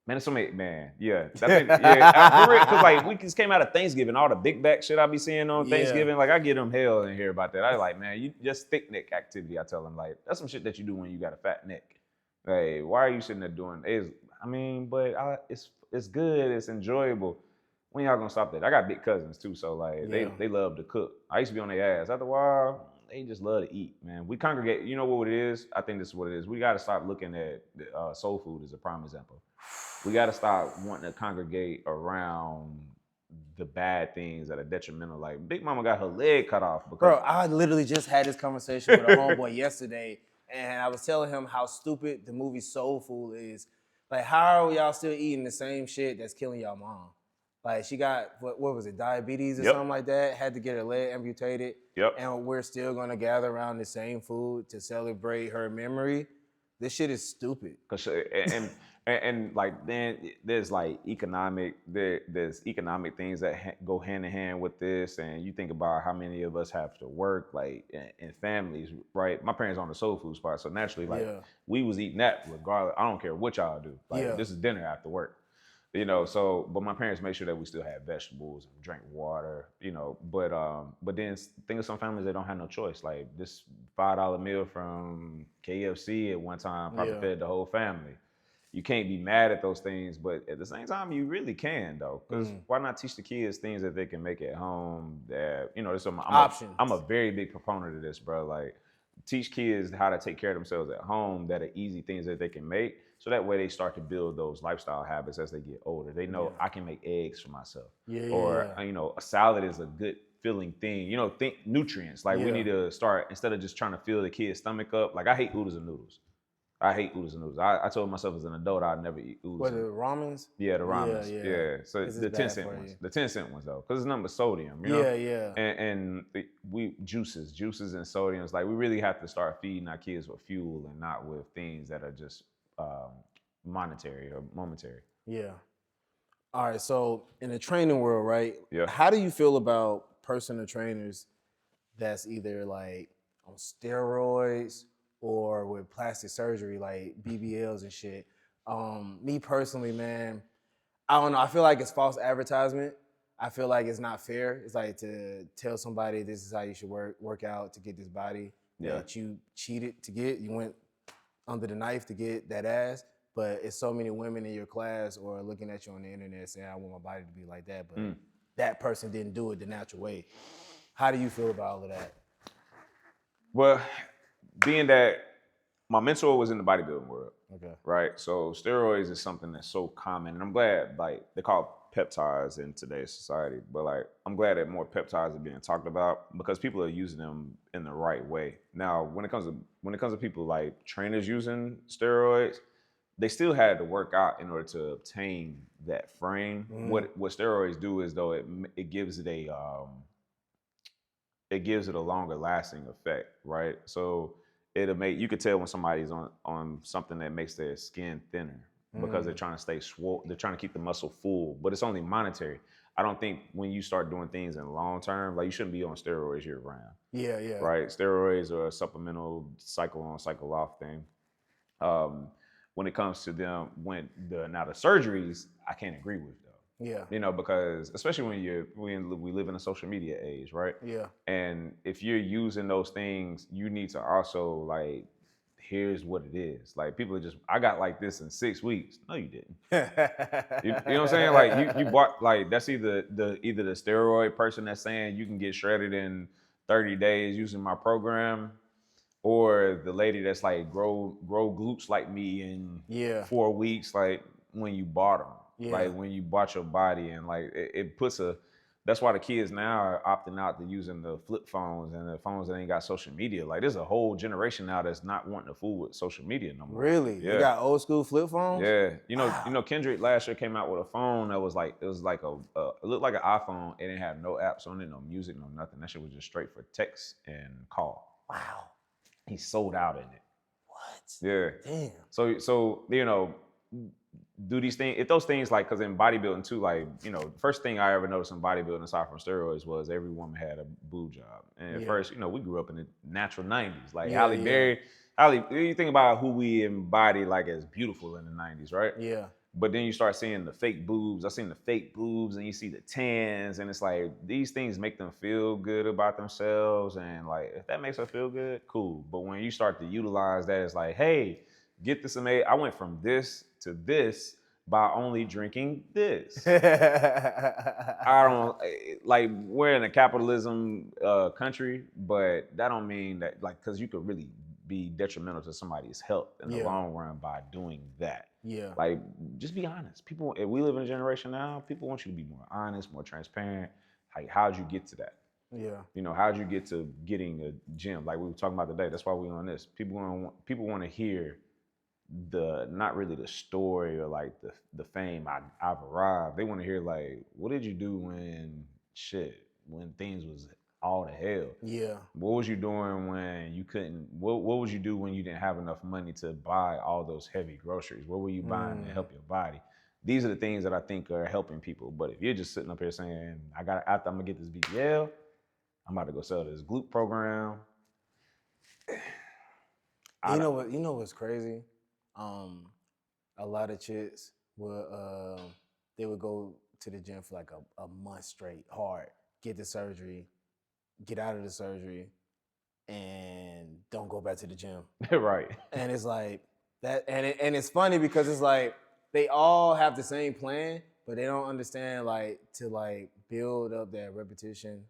Man, it's so many, man. Yeah. For real, because like we just came out of Thanksgiving, all the big back shit I be seeing on Thanksgiving. Like I get them hell in here about that. I like, man, you just thick neck activity. I tell them, like, that's some shit that you do when you got a fat neck. Like, why are you sitting there doing it? It's good, it's enjoyable. When y'all gonna stop that? I got big cousins too, so like they love to cook. I used to be on their ass. After a while, they just love to eat, man. We congregate. You know what it is? I think this is what it is. We got to stop looking at soul food as a prime example. We got to stop wanting to congregate around the bad things that are detrimental. Like Big Mama got her leg cut off. Bro, I literally just had this conversation with a homeboy yesterday, and I was telling him how stupid the movie Soul Food is. Like, how are y'all still eating the same shit that's killing y'all mom? Like, she got, what was it, diabetes or something like that, had to get her leg amputated, and we're still gonna gather around the same food to celebrate her memory. This shit is stupid. And like then there's like there's economic things that go hand in hand with this, and you think about how many of us have to work like in families, right? My parents on the soul food spot, so naturally like we was eating that regardless. I don't care what y'all do. Like this is dinner after work. You know, so but my parents make sure that we still have vegetables and drink water, you know. But then think of some families that don't have no choice. Like this $5 meal from KFC at one time probably fed the whole family. You can't be mad at those things, but at the same time, you really can though. Because why not teach the kids things that they can make at home? That Options. I'm a very big proponent of this, bro. Like teach kids how to take care of themselves at home. That are easy things that they can make. So that way they start to build those lifestyle habits as they get older. They know I can make eggs for myself. Or a salad is a good filling thing. You know, think nutrients. Like we need to start instead of just trying to fill the kid's stomach up. Like I hate oodles and noodles. I told myself as an adult I'd never eat oodles. What, the ramens? Yeah, the ramens. Yeah. So the 10-cent ones. The 10-cent ones though, because it's nothing but sodium. You know? And we juices and sodiums. Like we really have to start feeding our kids with fuel and not with things that are just monetary or momentary. Yeah. All right. So in the training world, right? Yeah. How do you feel about personal trainers that's either like on steroids or with plastic surgery, like BBLs and shit? Me personally, man, I don't know. I feel like it's false advertisement. I feel like it's not fair. It's like to tell somebody this is how you should work out to get this body that you cheated to get. You went under the knife to get that ass, but it's so many women in your class or looking at you on the internet saying, I want my body to be like that, but that person didn't do it the natural way. How do you feel about all of that? Well, being that my mentor was in the bodybuilding world, right? So steroids is something that's so common, and I'm glad, like, they call peptides in today's society, but like, I'm glad that more peptides are being talked about because people are using them in the right way. Now, when it comes to people like trainers using steroids, they still had to work out in order to obtain that frame. What steroids do is though it gives it a longer lasting effect, right? So you could tell when somebody's on something that makes their skin thinner because they're trying to stay swole, they're trying to keep the muscle full, but it's only monetary. I don't think when you start doing things in long term, like you shouldn't be on steroids year round. Yeah, yeah. Right? Steroids are a supplemental cycle on, cycle off thing. When it comes to them, the surgeries, I can't agree with though. Yeah. You know, because especially when we live in a social media age, right? Yeah. And if you're using those things, you need to also like, here's what it is. Like people are just, I got like this in 6 weeks. No, you didn't. You know what I'm saying? Like you bought like that's either the steroid person that's saying you can get shredded in 30 days using my program, or the lady that's like grow glutes like me in 4 weeks, like when you bought them, like when you bought your body, and like it puts a. That's why the kids now are opting out to using the flip phones and the phones that ain't got social media. Like there's a whole generation now that's not wanting to fool with social media no more. Really? Yeah. They got old school flip phones? Yeah. You know, Kendrick last year came out with a phone that was like, it looked like an iPhone. It didn't have no apps on it, no music, no nothing. That shit was just straight for text and call. Wow. He sold out in it. What? Yeah. Damn. So you know, do these things, if those things, like, because in bodybuilding too, like, you know, the first thing I ever noticed in bodybuilding aside from steroids was every woman had a boob job. And at first, you know, we grew up in the natural 90s. Like Berry, you think about who we embody like as beautiful in the 90s, right? Yeah. But then you start seeing the fake boobs. I seen the fake boobs, and you see the tans, and it's like these things make them feel good about themselves. And like, if that makes her feel good, cool. But when you start to utilize that, it's like, hey, get this amazing. I went from this to this by only drinking this. I don't like, we're in a capitalism country, but that don't mean that, like, because you could really be detrimental to somebody's health in the long run by doing that. Yeah. Like, just be honest. People, if we live in a generation now, people want you to be more honest, more transparent. Like, how'd you get to that? Yeah. You know, how'd you get to getting a gym? Like we were talking about today. That's why we on this. People want to hear not really the story or like the fame I've arrived. They want to hear like, what did you do when things was all to hell? Yeah. What was you doing when you couldn't? What would you do when you didn't have enough money to buy all those heavy groceries? What were you buying to help your body? These are the things that I think are helping people. But if you're just sitting up here saying, after I'm gonna get this BBL, I'm about to go sell this glute program. You know what's crazy? A lot of chicks would they would go to the gym for like a month straight, hard, get the surgery, get out of the surgery, and don't go back to the gym. Right. And it's like that, and it's funny because it's like they all have the same plan, but they don't understand like to like build up that repetition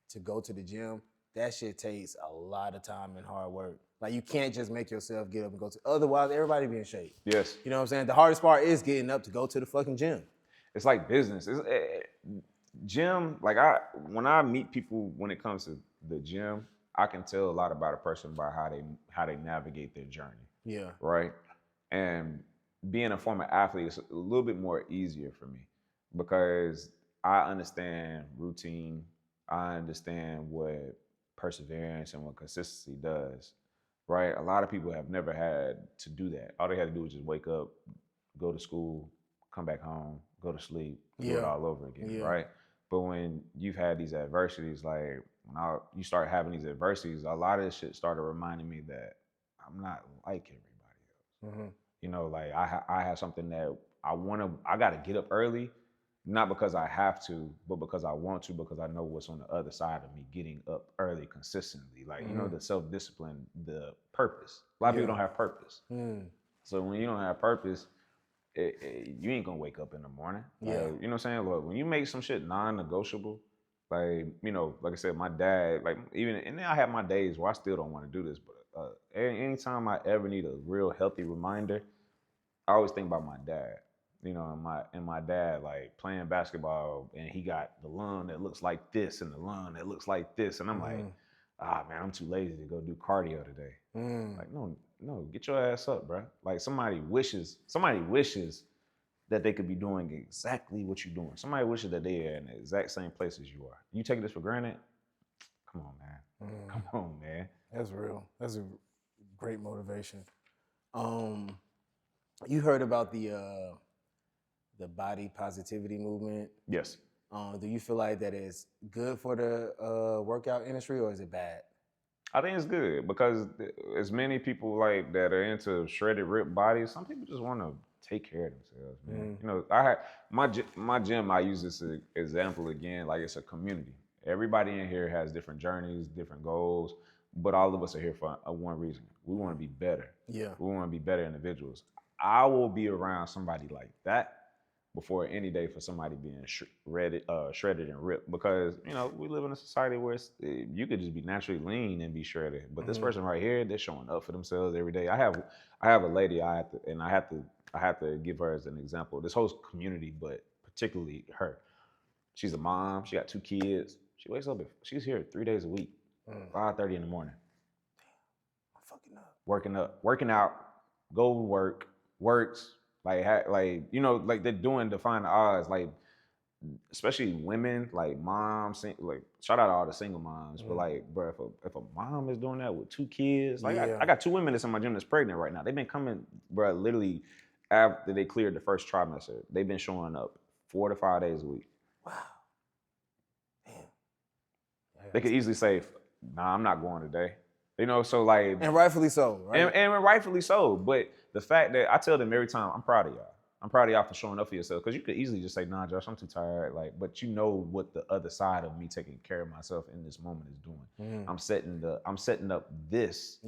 to go to the gym. That shit takes a lot of time and hard work. Like you can't just make yourself get up and go to. Otherwise, everybody be in shape. Yes. You know what I'm saying? The hardest part is getting up to go to the fucking gym. It's like business. Gym. Like when I meet people when it comes to the gym, I can tell a lot about a person by how they navigate their journey. Yeah. Right. And being a former athlete is a little bit more easier for me because I understand routine. I understand what perseverance and what consistency does, right? A lot of people have never had to do that. All they had to do was just wake up, go to school, come back home, go to sleep, do it all over again, right? But when you've had these adversities, like you start having these adversities, a lot of this shit started reminding me that I'm not like everybody else. You know, like I have something that I got to get up early, not because I have to, but because I want to, because I know what's on the other side of me getting up early consistently. Like, you know, the self-discipline, the purpose. A lot of people don't have purpose. So when you don't have purpose, you ain't gonna wake up in the morning. Like, you know what I'm saying? Look, when you make some shit non-negotiable, like, you know, like I said, my dad, like and then I have my days where I still don't want to do this, but anytime I ever need a real healthy reminder, I always think about my dad. You know, and my dad, like playing basketball, and he got the lung that looks like this and the lung that looks like this, and I'm like, man, I'm too lazy to go do cardio today. Like, no, get your ass up, bro. Like somebody wishes that they could be doing exactly what you're doing. Somebody wishes that they are in the exact same place as you are. You taking this for granted? Come on, man. Come on, man. That's real. That's a great motivation. You heard about the body positivity movement? Yes. Do you feel like that is good for the workout industry or is it bad? I think it's good because as many people like that are into shredded, ripped bodies, some people just want to take care of themselves, man. You know, I had my gym. I use this example again, like it's a community. Everybody in here has different journeys, different goals, but all of us are here for one reason: we want to be better. Yeah. We want to be better individuals. I will be around somebody like that before any day for somebody being shredded and ripped because you know we live in a society where you could just be naturally lean and be shredded, but this person right here, they're showing up for themselves every day. I have a lady I have to give her as an example. This whole community, but particularly her. She's a mom. She got 2 kids. She wakes up. She's here 3 days a week, 5:30 in the morning. I'm fucking up. Working out, go to work, works, like you know, like they're doing defying the odds, like especially women, like moms, like shout out to all the single moms, but like, bro, if a mom is doing that with 2 kids, like I got 2 women that's in my gym that's pregnant right now. They've been coming, bro, literally after they cleared the first trimester. They've been showing up 4 to 5 days a week. Wow. Damn. They could easily say, "Nah, I'm not going today." You know, so like, and rightfully so, right? And rightfully so. But the fact that I tell them every time, I'm proud of y'all. I'm proud of y'all for showing up for yourself. Because you could easily just say, "Nah, Josh, I'm too tired." Like, but you know what the other side of me taking care of myself in this moment is doing. I'm setting up this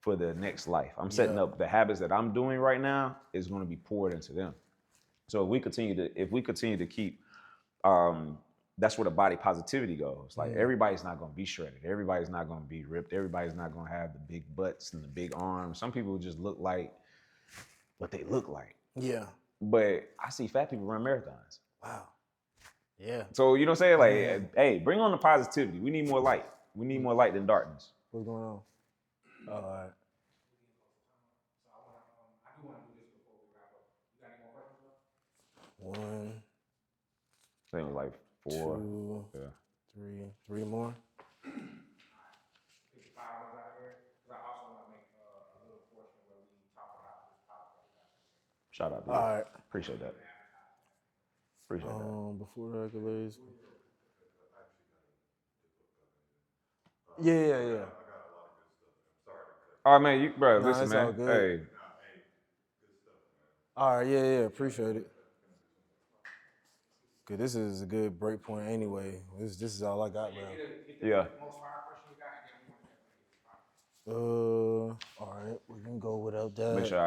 for the next life. I'm setting up the habits that I'm doing right now is going to be poured into them. So if we continue to keep that's where the body positivity goes. Like everybody's not gonna be shredded. Everybody's not gonna be ripped. Everybody's not gonna have the big butts and the big arms. Some people just look like what they look like. Yeah. But I see fat people run marathons. Wow. Yeah. So you know what I'm saying? Like, hey, bring on the positivity. We need more light. We need more light than darkness. What's going on? Oh, all right. I do want to do this before we wrap up. You got any more questions? One. I think it was like 4. 2, yeah. 3 more. 55 out of here. Because I also want to make a little portion where we talk about this podcast. Shout out to you. All right. Appreciate that. Appreciate that. Before the regulars. Yeah. All right, man. You, bro, Nah, listen, it's man. all good. Hey. All right, yeah, appreciate it. Good, this is a good break point anyway. This is all I got, bro. Yeah. Most fire question you got, and then we want to All right, we can go without that. Make sure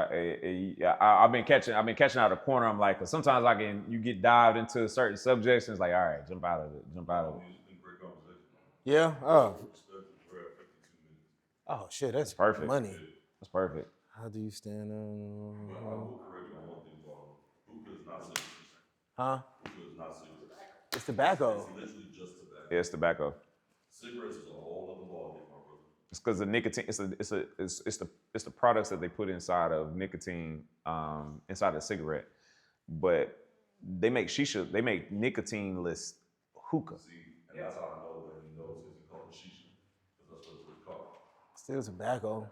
I've been catching out of corner. I'm like, cause sometimes you get dived into certain subjects and it's like, all right, jump out of it. Yeah. Oh shit, that's perfect. Money. That's perfect. How do you stand on? I will correct you on one thing, hookah is not cigarettes. Huh? Hookah is not cigarettes. It's tobacco. It's literally just tobacco. Yeah, it's tobacco. Cigarettes is a whole other ballgame, my brother. It's because the nicotine. It's the products that they put inside of nicotine, inside a cigarette, but they make shisha. They make nicotine-less hookah. See, and that's how I know that he knows it's called shisha, because that's what it's called. Still tobacco.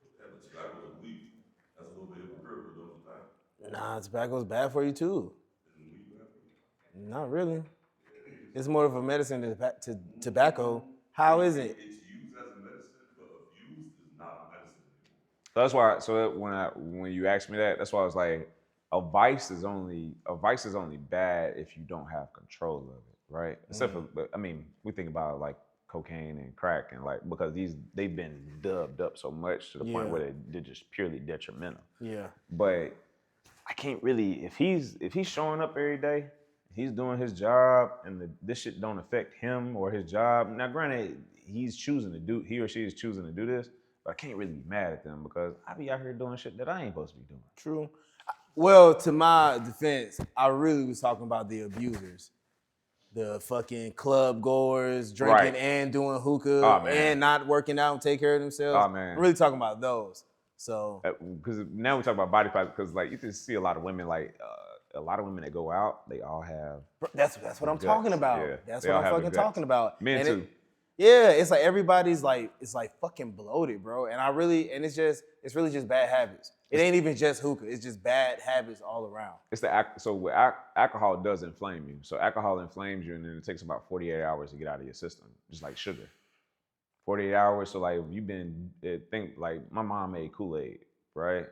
Yeah, but tobacco is weed. That's a little bit hypocritical, don't you think? Nah, tobacco's bad for you too. Isn't weed bad for you? Not really. It's more of a medicine to tobacco. How is it? It's used as a medicine, but abused is not a medicine anymore. So that's why. So when you asked me that, that's why I was like, a vice is only bad if you don't have control of it, right? Except for, but I mean, we think about like cocaine and crack and like because they've been dubbed up so much to the point where they're just purely detrimental. Yeah. But I can't really if he's showing up every day, he's doing his job, and this shit don't affect him or his job. Now, granted, he or she is choosing to do this, but I can't really be mad at them because I be out here doing shit that I ain't supposed to be doing. True. Well, to my defense, I really was talking about the abusers. The fucking club goers, drinking and doing hookah and not working out and take care of themselves. Oh, man. I'm really talking about those. So, because now we talk about body type, because like you can see a lot of women a lot of women that go out, they all have. That's what I'm talking about. Yeah. That's They what all I'm have the fucking guts. talking about. Men and too. Yeah, it's like everybody's like, it's like fucking bloated, bro. And it's really just bad habits. It ain't even just hookah. It's just bad habits all around. It's so with alcohol does inflame you. So alcohol inflames you, and then it takes about 48 hours to get out of your system, just like sugar. 48 hours. So like you've been think like my mom made Kool-Aid, right?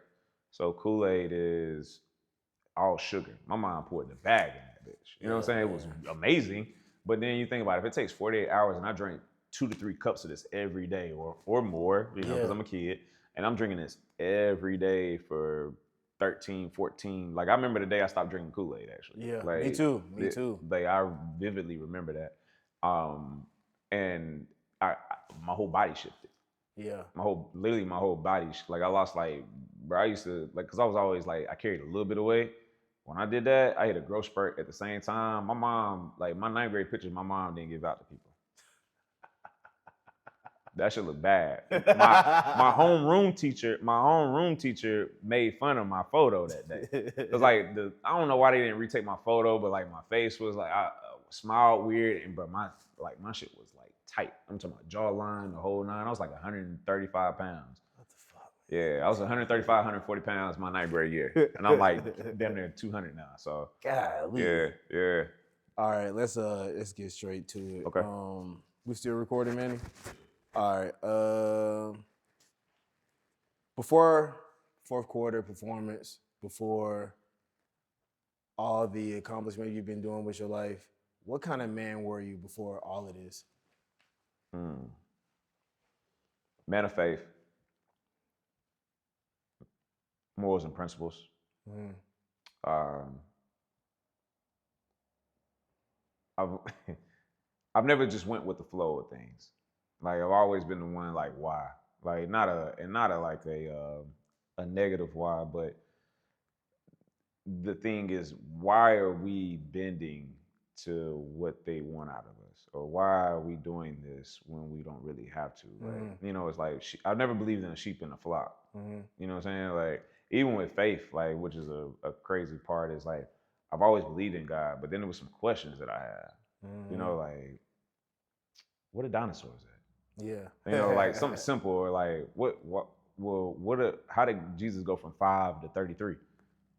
So Kool-Aid is all sugar. My mom poured the bag in that bitch. You know what I'm saying? It was amazing. But then you think about it, if it takes 48 hours and I drink 2 to 3 cups of this every day or more, you know, because I'm a kid, and I'm drinking this every day for 13, 14. Like I remember the day I stopped drinking Kool-Aid actually. Yeah, like, me too. Me too. Like I vividly remember that. And my whole body shifted. Yeah. My whole body, like I lost like, bro, I used to, like, cause I was always like, I carried a little bit of weight. When I did that, I hit a growth spurt at the same time. My mom, like my 9th grade pictures, my mom didn't give out to people. That shit look bad. My homeroom teacher made fun of my photo that day. It was like I don't know why they didn't retake my photo, but like my face was like I smiled weird, and but my shit was like tight. I'm talking about jawline, the whole nine. I was like 135 pounds. What the fuck? Yeah, I was 135, 140 pounds my 9th grade year, and I'm like damn near 200 now. So golly. yeah. All right, let's get straight to it. Okay. We still recording, Manny? All right. Before fourth quarter performance, before all the accomplishment you've been doing with your life, what kind of man were you before all of this? Man of faith, morals and principles. I've never just went with the flow of things. Like I've always been the one like why, like not a negative why, but the thing is, why are we bending to what they want out of us, or why are we doing this when we don't really have to? Like you know, it's like I've never believed in a sheep in a flock. You know what I'm saying? Like even with faith, like which is a crazy part, is like I've always believed in God, but then there was some questions that I had. You know, like what are dinosaurs at? Yeah. You know, like something simple, or like how did Jesus go from 5 to 33?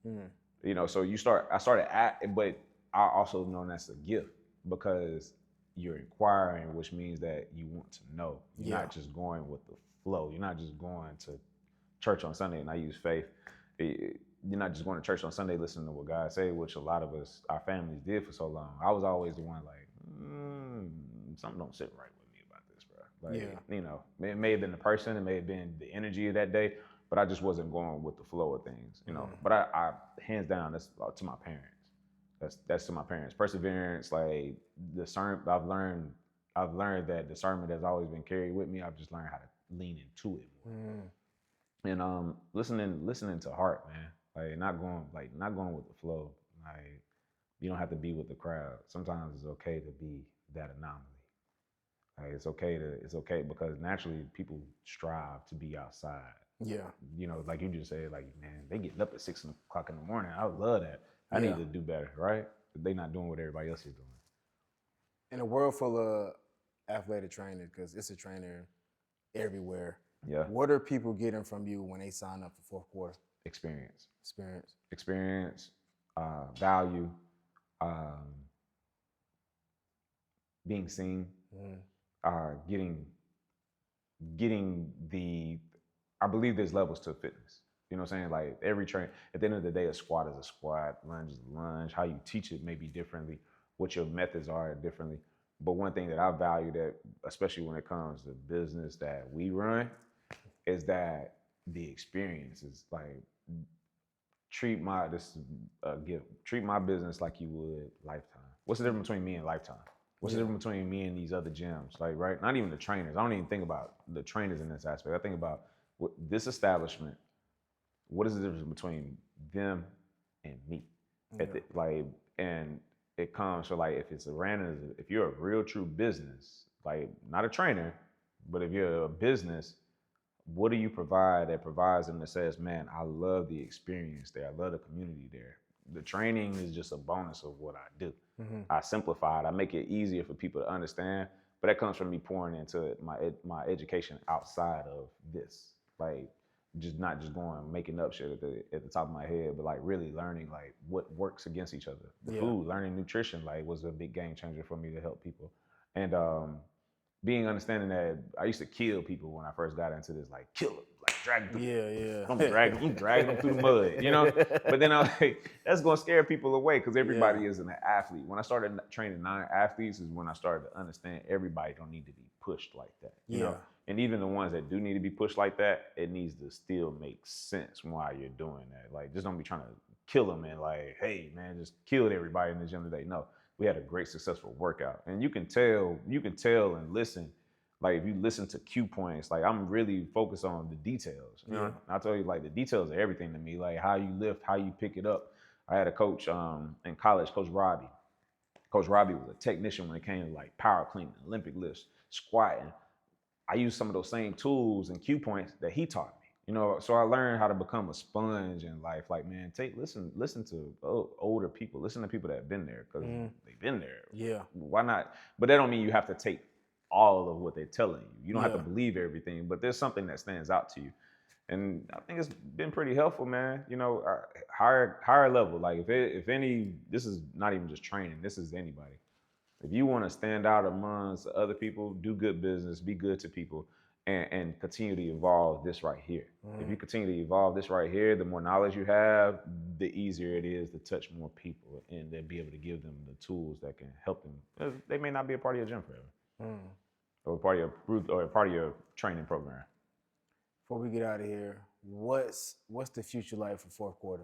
You know, so I started at, but I also know that's a gift because you're inquiring, which means that you want to know. You're not just going with the flow. You're not just going to church on Sunday, and I use faith. You're not just going to church on Sunday listening to what God say, which a lot of us, our families did for so long. I was always the one like, something don't sit right with me about this, bro. Like, you know, it may have been the person, it may have been the energy of that day, but I just wasn't going with the flow of things, you know. But I hands down, that's to my parents. That's to my parents. Perseverance, like discernment. I've learned that discernment has always been carried with me. I've just learned how to lean into it more. And listening to heart, man. Like not going with the flow. Like you don't have to be with the crowd. Sometimes it's okay to be that anomaly. Like it's okay because naturally people strive to be outside. Yeah. You know, like you just said, like, man, they getting up at 6 o'clock in the morning. I would love that. I need to do better, right? But they not doing what everybody else is doing. In a world full of athletic trainers, because it's a trainer everywhere. Yeah. What are people getting from you when they sign up for fourth quarter? Experience, value, being seen, getting the. I believe there's levels to fitness. You know what I'm saying? Like every train, at the end of the day, a squat is a squat, lunge is a lunge. How you teach it may be differently. What your methods are differently. But one thing that I value, that especially when it comes to business that we run, is that the experience is like treat my business like you would Lifetime. What's the difference between me and Lifetime? What's the difference between me and these other gyms? Like, right? Not even the trainers. I don't even think about the trainers in this aspect. I think about this establishment. What is the difference between them and me? And it comes for like, if you're a real true business, like not a trainer, but if you're a business, what do you provide that provides them that says, man, I love the experience there. I love the community there. The training is just a bonus of what I do. I simplify it. I make it easier for people to understand, But that comes from me pouring into my education outside of this, like just not just going making up shit at the top of my head, but like really learning like what works against each other. The food, learning nutrition, like was a big game changer for me to help people, and being understanding that I used to kill people when I first got into this, like kill them, like drag them through. Yeah. I'm dragging them through the mud, you know. But then I was like, that's gonna scare people away because everybody isn't an athlete. When I started training non-athletes, is when I started to understand everybody don't need to be pushed like that, you know. And even the ones that do need to be pushed like that, it needs to still make sense why you're doing that. Like, just don't be trying to kill them and like, hey man, just killed everybody in the gym today. No, we had a great successful workout, and you can tell and listen. Like if you listen to cue points, like I'm really focused on the details. You know, I tell you, like the details are everything to me. Like how you lift, how you pick it up. I had a coach in college, Coach Robbie. Coach Robbie was a technician when it came to like power cleaning, Olympic lifts, squatting. I used some of those same tools and cue points that he taught me. You know, so I learned how to become a sponge in life. Like, man, listen to older people. Listen to people that have been there because they've been there. Yeah. Why not? But that don't mean you have to take all of what they're telling you. You don't have to believe everything, but there's something that stands out to you. And I think it's been pretty helpful, man. You know, higher level. Like if any, this is not even just training. This is anybody. If you want to stand out amongst other people, do good business, be good to people, and continue to evolve this right here. If you continue to evolve this right here, the more knowledge you have, the easier it is to touch more people and then be able to give them the tools that can help them. They may not be a part of your gym forever, or a part of your training program. Before we get out of here, what's the future like for fourth quarter?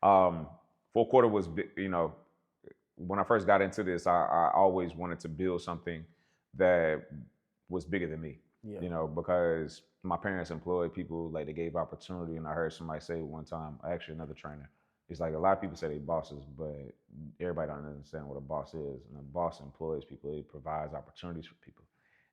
Fourth quarter was, you know, when I first got into this, I always wanted to build something that was bigger than me. You know, because my parents employed people, like they gave opportunity, and I heard somebody say one time, actually another trainer, it's like a lot of people say they bosses, but everybody don't understand what a boss is. And a boss employs people, it provides opportunities for people.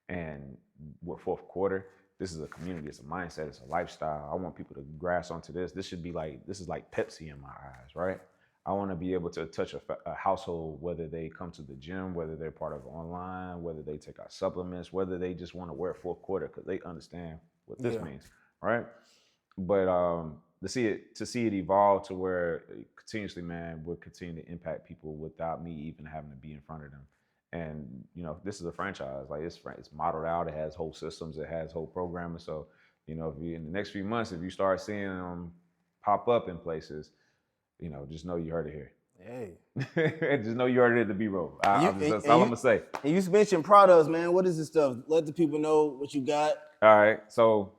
And with fourth quarter, this is a community, it's a mindset, it's a lifestyle. I want people to grasp onto this. This is like Pepsi in my eyes, right? I want to be able to touch a household, whether they come to the gym, whether they're part of online, whether they take our supplements, whether they just want to wear fourth quarter because they understand what this means, right? But to see it evolve to where continuously, man, we'll continue to impact people without me even having to be in front of them. And you know, this is a franchise. Like it's modeled out. It has whole systems. It has whole programming. So you know, if you in the next few months, if you start seeing them pop up in places, you know, just know you heard it here. Hey. Just know you heard it at the B-roll. That's all I'm gonna say. And you mentioned products, man. What is this stuff? Let the people know what you got. All right. So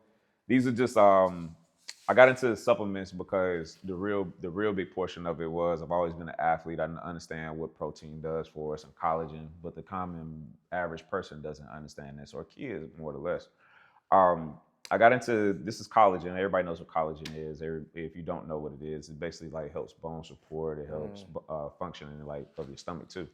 these are just I got into supplements because the real big portion of it was I've always been an athlete. I understand what protein does for us and collagen, but the common average person doesn't understand this, or kids more or less. I got into this is collagen. Everybody knows what collagen is. If you don't know what it is, it basically like helps bone support. It helps functioning like of your stomach too.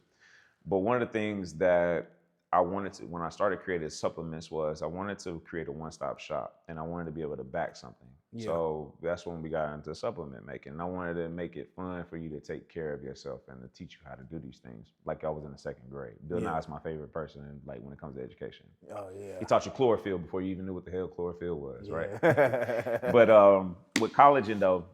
But one of the things that I wanted to, when I started creating supplements, was I wanted to create a one-stop shop, and I wanted to be able to back something. So that's when we got into supplement making. And I wanted to make it fun for you to take care of yourself and to teach you how to do these things. Like I was in the second grade. Bill Nye is my favorite person, like when it comes to education. Oh yeah. He taught you chlorophyll before you even knew what the hell chlorophyll was, right? But with collagen though,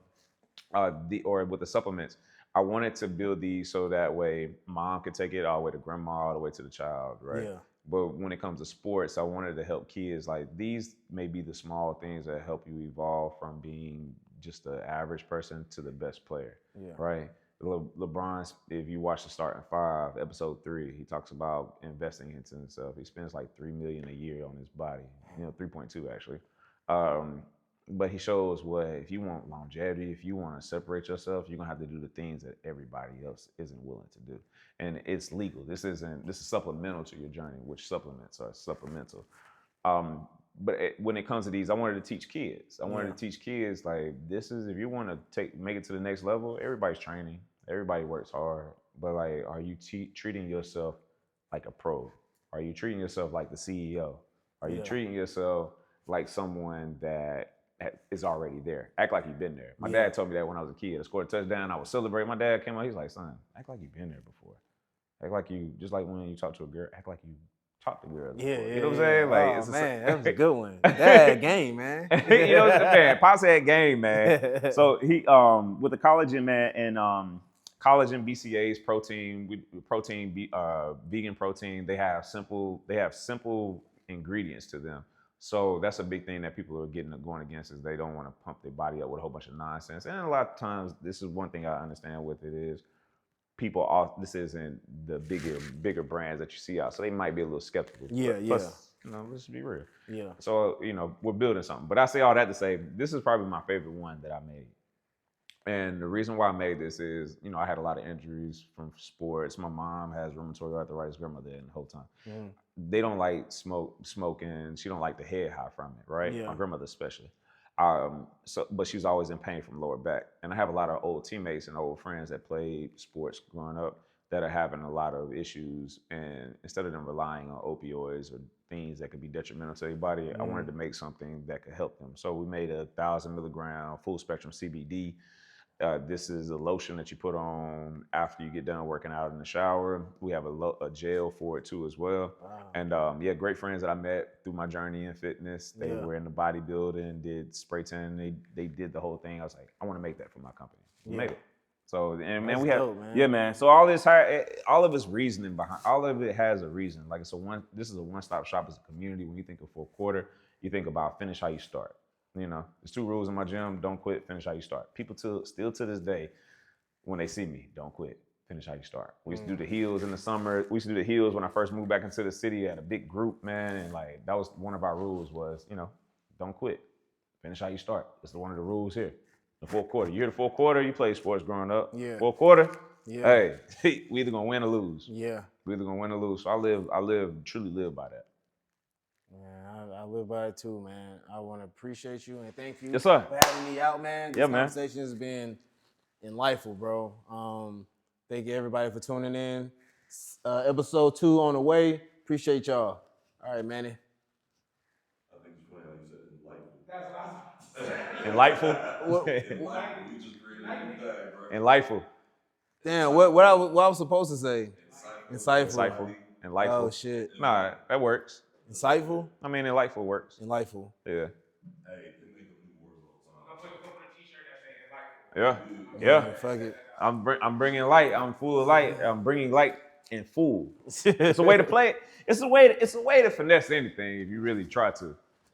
or with the supplements, I wanted to build these so that way mom could take it all the way to grandma, all the way to the child, right? Yeah. But when it comes to sports, I wanted to help kids. Like these may be the small things that help you evolve from being just the average person to the best player, right? LeBron, if you watch the Starting Five, episode 3, he talks about investing into himself. He spends like $3 million a year on his body, 3.2 actually. But he shows what if you want longevity, if you want to separate yourself, you're gonna have to do the things that everybody else isn't willing to do. And it's legal. This is supplemental to your journey, which supplements are supplemental. But when it comes to these, I wanted to teach kids. I wanted to teach kids like this is if you want to make it to the next level. Everybody's training. Everybody works hard. But like, are you treating yourself like a pro? Are you treating yourself like the CEO? Are you treating yourself like someone that is already there? Act like you've been there. My dad told me that when I was a kid. I scored a touchdown. I was celebrating. My dad came out. He's like, son, act like you've been there before. Act like you, just like when you talk to a girl, act like you talk to girls. Yeah, before. yeah, You know what I'm saying? Like, oh, it's man, that was a good one. That game, man. you know what I'm saying? Pops had game, man. So he with the collagen, man, and collagen BCAAs, vegan protein. They have simple ingredients to them. So that's a big thing that people are going against is they don't want to pump their body up with a whole bunch of nonsense. And a lot of times, this is one thing I understand with it is this isn't the bigger brands that you see out, so they might be a little skeptical. Yeah, Plus, let's be real. Yeah. So we're building something. But I say all that to say this is probably my favorite one that I made. And the reason why I made this is, I had a lot of injuries from sports. My mom has rheumatoid arthritis, grandmother, and the whole time. Mm. They don't like smoking. She don't like the head high from it, right? Yeah. My grandmother especially. But she's always in pain from lower back. And I have a lot of old teammates and old friends that played sports growing up that are having a lot of issues. And instead of them relying on opioids or things that could be detrimental to their body, I wanted to make something that could help them. So we made 1,000 milligram full spectrum CBD. This is a lotion that you put on after you get done working out in the shower. We have a gel for it too as well. Wow. And great friends that I met through my journey in fitness. They were in the bodybuilding, did spray tan. They did the whole thing. I was like, I want to make that for my company. We made it. So and man, dope, man. yeah, man. So all of it's reasoning behind. All of it has a reason. Like this is a one-stop shop as a community. When you think of fourth quarter, you think about finish how you start. There's 2 rules in my gym: don't quit, finish how you start. People still to this day, when they see me, don't quit, finish how you start. We used to do the heels in the summer. We used to do the heels when I first moved back into the city at a big group, man, and like that was one of our rules was, don't quit, finish how you start. It's one of the rules here. The fourth quarter. You hear the fourth quarter? You played sports growing up. Yeah. Fourth quarter. Yeah. Hey, we either gonna win or lose. Yeah. We either gonna win or lose. So truly live by that. Man, I live by it too, man. I want to appreciate you and thank you Yes, sir. for having me out, man. This Yeah, man. conversation has been enlightful, bro. Thank you, everybody, for tuning in. Episode 2 on the way. Appreciate y'all. All right, Manny. I think it's funny how you said enlightenment. That's what I was Enlightful. Enlightenment. You just created a new thing, bro. Enlightful. Damn, what I was supposed to say? Insightful. Enlightful. Oh, shit. Nah, that works. Insightful? I mean, enlightful works. Enlightful. Yeah. Hey, they make up new words all I'm the gonna put a t-shirt that say enlightenment. Yeah. Man, fuck it. I'm bringing light. I'm full of light. I'm bringing light in full. It's a way to play it. It's a way to finesse anything if you really try to.